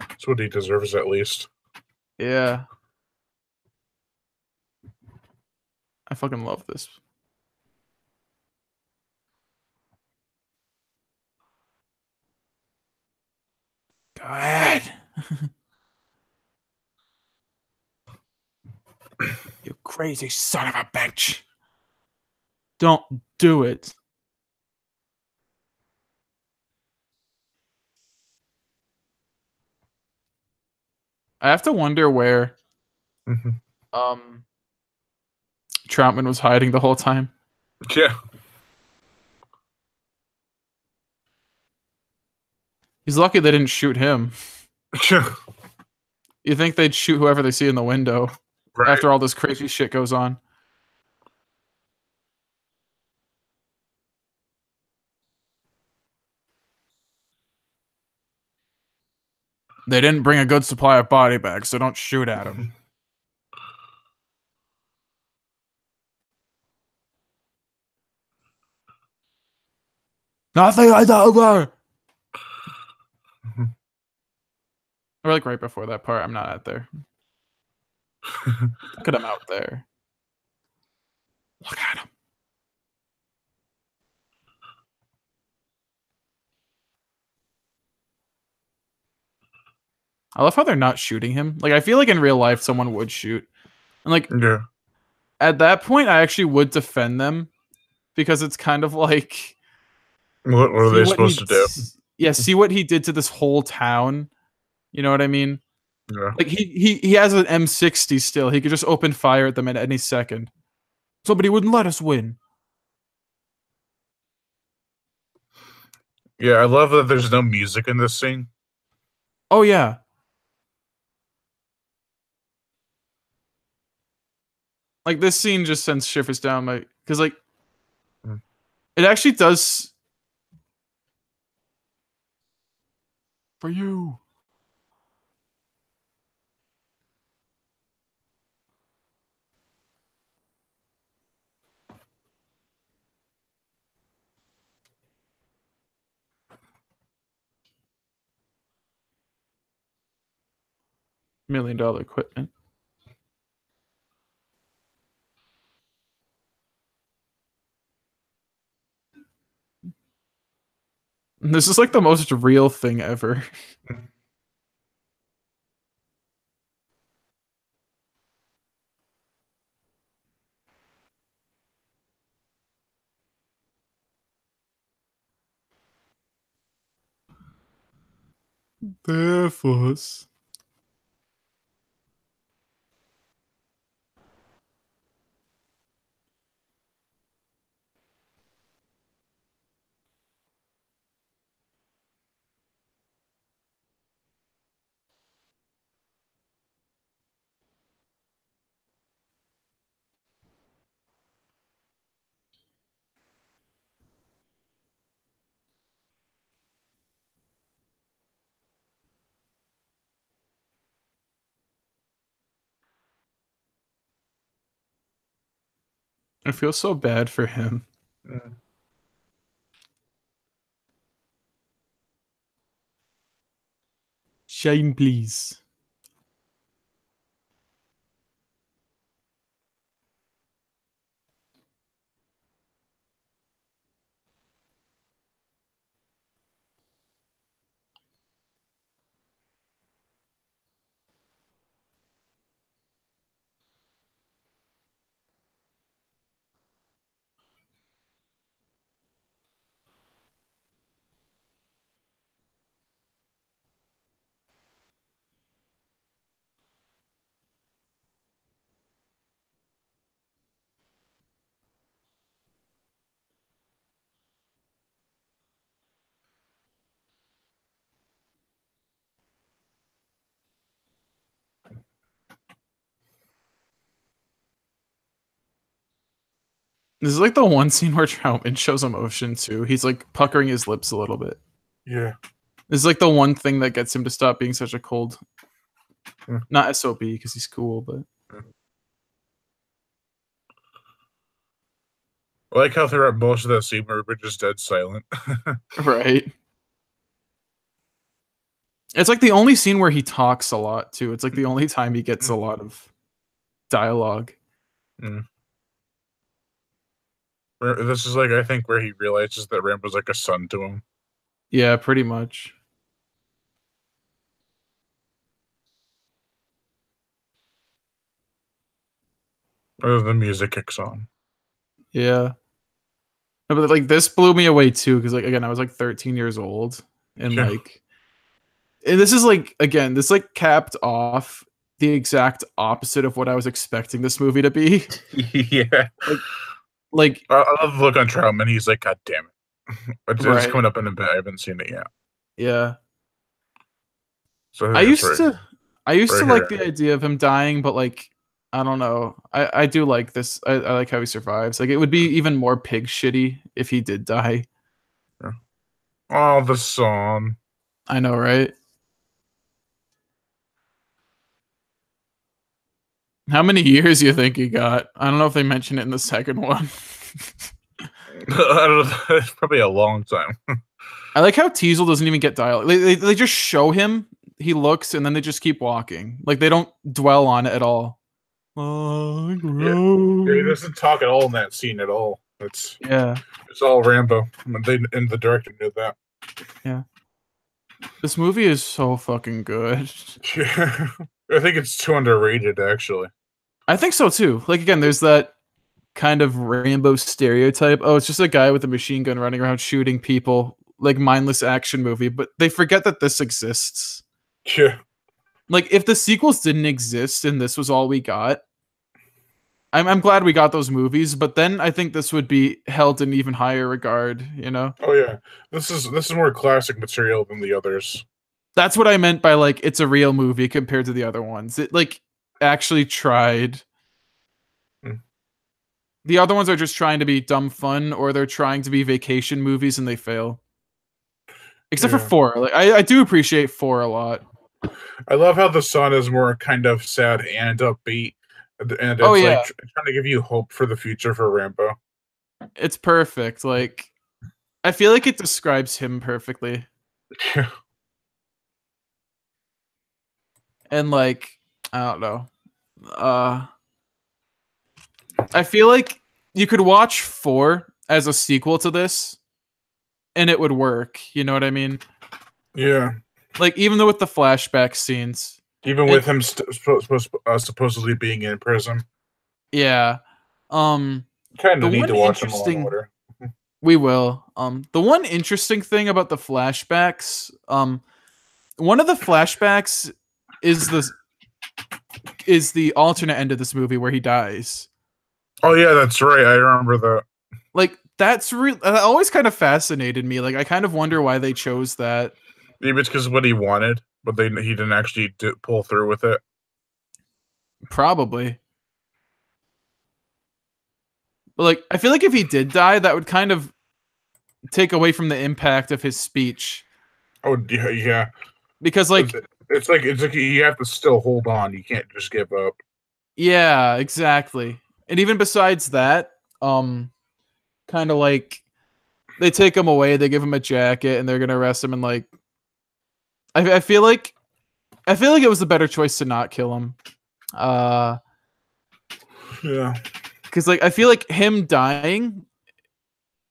That's what he deserves at least. Yeah. I fucking love this. Go ahead. You crazy son of a bitch. Don't do it. I have to wonder where Mhm. Troutman was hiding the whole time. Yeah. He's lucky they didn't shoot him. Yeah. You think they'd shoot whoever they see in the window Right. after all this crazy shit goes on. They didn't bring a good supply of body bags, so don't shoot at them. Nothing like that over. Or like right before that part, I'm not out there. Look at him out there. I love how they're not shooting him. Like I feel like in real life someone would shoot. And like Yeah. at that point I actually would defend them because it's kind of like What are see they what he supposed to do? yeah, see what he did to this whole town. You know what I mean? Yeah. Like he has an M60 still. He could just open fire at them at any second. Somebody wouldn't let us win. Yeah, I love that there's no music in this scene. Oh yeah. Like this scene just sends shivers down my because like it actually does for you. $1 million equipment. This is like the most real thing ever. Barefoot. I feel so bad for him. Shine, please. This is like the one scene where Troutman shows emotion too. He's like puckering his lips a little bit. Yeah. This is like the one thing that gets him to stop being such a cold. Hmm. Not SOB because he's cool, but I like how throughout most of that scene we're just dead silent. right. It's like the only scene where he talks a lot too. It's like the only time he gets a lot of dialogue. This is like I think where he realizes that Rambo's like a son to him. Yeah, pretty much. The music kicks on. Yeah. No, but like this blew me away too because like again I was like 13 years old and Yeah. like and this is like again this like capped off the exact opposite of what I was expecting this movie to be. Yeah. Like I love the look on Troutman. He's like, God damn it. It's Right. coming up in a bit. I haven't seen it yet. yeah. So I used to right like here. the idea of him dying, but like I don't know. I do like this. I like how he survives. Like it would be even more pig shitty if he did die. Oh, the song. I know, right? How many years you think he got? I don't know if they mentioned it in the second one. I don't know. It's probably a long time. I like how Teasel doesn't even get dialogue. They just show him, he looks, and then they just keep walking. Like they don't dwell on it at all. Yeah, he doesn't talk at all in that scene at all. It's Yeah. all Rambo. And the director knew that. Yeah. This movie is so fucking good. Yeah. I think it's too underrated, actually. I think so too. Like again, there's that kind of Rambo stereotype. Oh, it's just a guy with a machine gun running around shooting people, like mindless action movie. But they forget that this exists. Yeah. Like if the sequels didn't exist and this was all we got, I'm glad we got those movies. But then I think this would be held in even higher regard. You know, Oh yeah. This is more classic material than the others. that's what I meant by like it's a real movie compared to the other ones. It like actually tried. Hmm. The other ones are just trying to be dumb fun, or they're trying to be vacation movies and they fail. Except for Yeah. 4. Like I do appreciate 4 a lot. I love how the song is more kind of sad and upbeat, and Oh it's yeah, like trying to give you hope for the future for Rambo. it's perfect. Like I feel like it describes him perfectly. And like I don't know. Uh I feel like you could watch 4 as a sequel to this and it would work. You know what I mean? Yeah. Like even though with the flashback scenes. Even And with him supposedly being in prison, yeah. Um kind the of need one to watch them all in interesting order. we will. The one interesting thing about the flashbacks, one of the flashbacks is the alternate end of this movie where he dies. Oh yeah, that's right. I remember that. Like that's real. That always kind of fascinated me. Like I kind of wonder why they chose that. Maybe it's because of what he wanted, but he didn't actually pull through with it. Probably. But like I feel like if he did die, that would kind of take away from the impact of his speech. Oh yeah, yeah. Because like It's like you have to still hold on. You can't just give up. yeah, exactly. And even besides that, kind of like they take him away, they give him a jacket, and they're gonna arrest him. And like, I feel like it was the better choice to not kill him. Yeah, Because like I feel like him dying,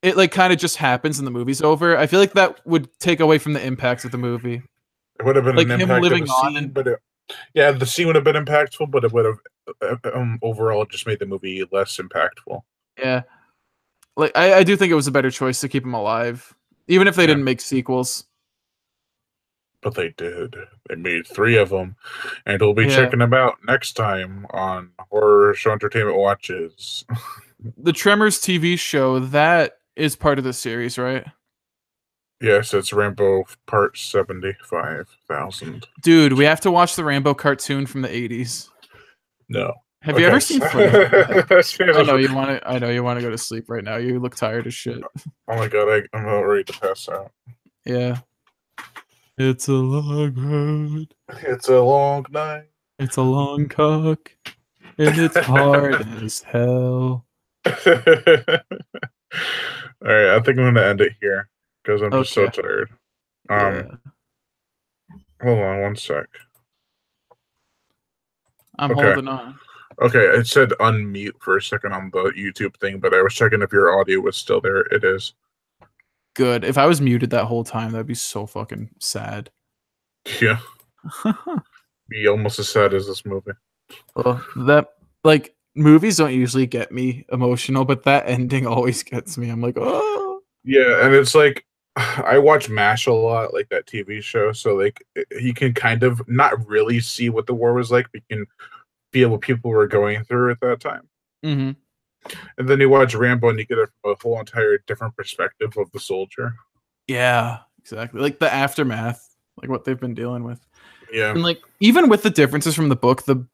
it like kind of just happens and the movie's over. I feel like that would take away from the impact of the movie. it would have been Like an him impact of living the on, scene, but yeah, the scene would have been impactful, but it would have overall just made the movie less impactful. yeah. Like I do think it was a better choice to keep him alive, even if they Yeah. didn't make sequels. But they did. They made 3 of them, and we'll be Yeah. checking them out next time on Horror Show Entertainment Watches. The Tremors TV show that is part of the series, right? Yes, it's Rambo Part 75,000. Dude, we have to watch the Rambo cartoon from the 80s. No. Have you ever seen footage of that? I know Oh you want to go to sleep right now. You look tired as shit. my god, I'm about ready to pass out. Yeah. It's a long road. It's a long night. It's a long cock. And it's hard as hell. All right, I think I'm gonna end it here because I'm just so Okay. tired. Yeah. Hold on one sec. I'm Okay. holding on. Okay, it said unmute for a second on the YouTube thing, but I was checking if your audio was still there. It is. Good. If I was muted that whole time, that'd be so fucking sad. Yeah, be almost as sad as this movie. Well, that like movies don't usually get me emotional, but that ending always gets me. I'm like, oh Yeah, and it's like I watch MASH a lot, like that TV show, so like you can kind of not really see what the war was like, but you can feel what people were going through at that time. mm-hmm. And then you watch Rambo and you get a whole entire different perspective of the soldier. Yeah, exactly. Like the aftermath, like what they've been dealing with. Yeah. And like even with the differences from the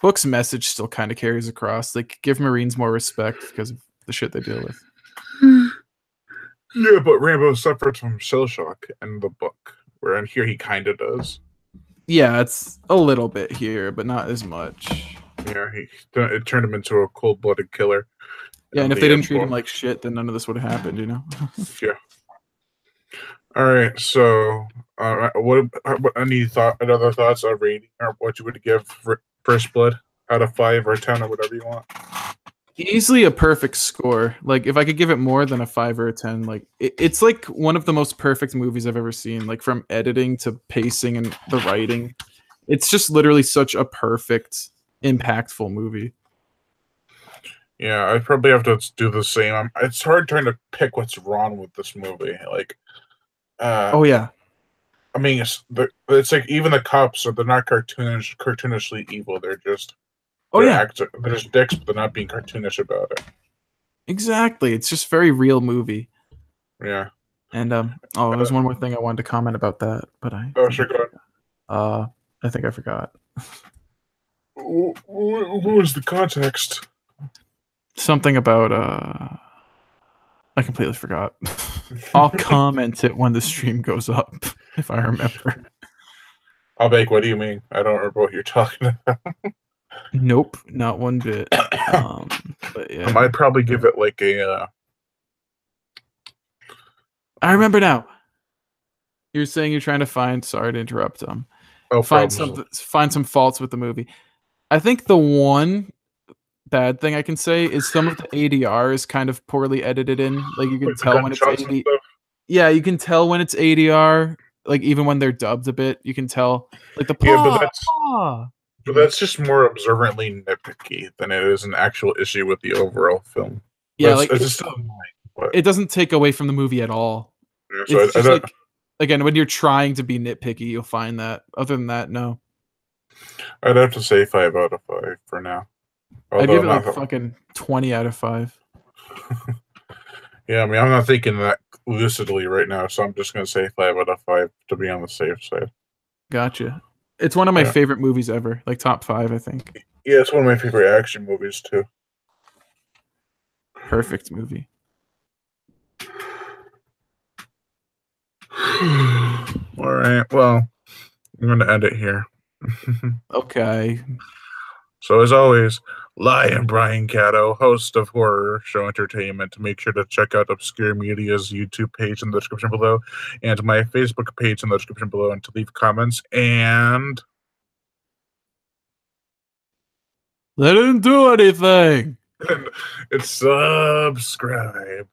book's message still kind of carries across. Like give Marines more respect because of the shit they deal with. Yeah, but Rambo suffered from shell shock in the book, where in here he kind of does. Yeah, it's a little bit here, but not as much. Yeah, it turned him into a cold-blooded killer. Yeah, and if they didn't treat him like shit, then none of this would have happened, you know? Yeah. All right, so what other thoughts on rating, or what you would give First Blood out of 5 or 10 or whatever you want? Easily a perfect score. Like if I could give it more than a 5 or a 10, like it's like one of the most perfect movies I've ever seen. Like from editing to pacing and the writing, it's just literally such a perfect, impactful movie. Yeah, I probably have to do the same. It's hard trying to pick what's wrong with this movie. Like, Oh yeah, I mean, it's like even the cops they're not cartoonishly evil. oh yeah, they're just dicks, but they're not being cartoonish about it. exactly. It's just very real movie. Yeah. And there's one more thing I wanted to comment about that, but Oh, sure, go ahead. I think I forgot. What was the context? Something about I completely forgot. I'll comment it when the stream goes up if I remember. I'll bake. What do you mean? I don't remember what you're talking about. Nope, not one bit. But yeah, I might probably give it like a. I remember now. You're saying you're trying to find. Sorry to interrupt. Find some faults with the movie. I think the one bad thing I can say is some of the ADR is kind of poorly edited in. Like you can like tell when it's ADR. Yeah, you can tell when it's ADR. Like even when they're dubbed a bit, you can tell. Like the but that's just more observantly nitpicky than it is an actual issue with the overall film. Yeah, like it's still annoying, but it doesn't take away from the movie at all. yeah, so It's just like again, when you're trying to be nitpicky, you'll find that. Other than that, no. I'd have to say 5 out of 5 for now. I'd give it like fucking 20 out of 5. Yeah, I mean, I'm not thinking that lucidly right now, so I'm just gonna say 5 out of 5 to be on the safe side. Gotcha. It's one of my favorite movies ever, like top 5, I think. Yeah, it's one of my favorite action movies too. Perfect movie. All right, well, I'm gonna end it here. Okay. So as always, Lion Brian Caddo, host of Horror Show Entertainment. Make sure to check out Obscure Media's YouTube page in the description below and my Facebook page in the description below and to leave comments and They didn't do anything. and subscribe.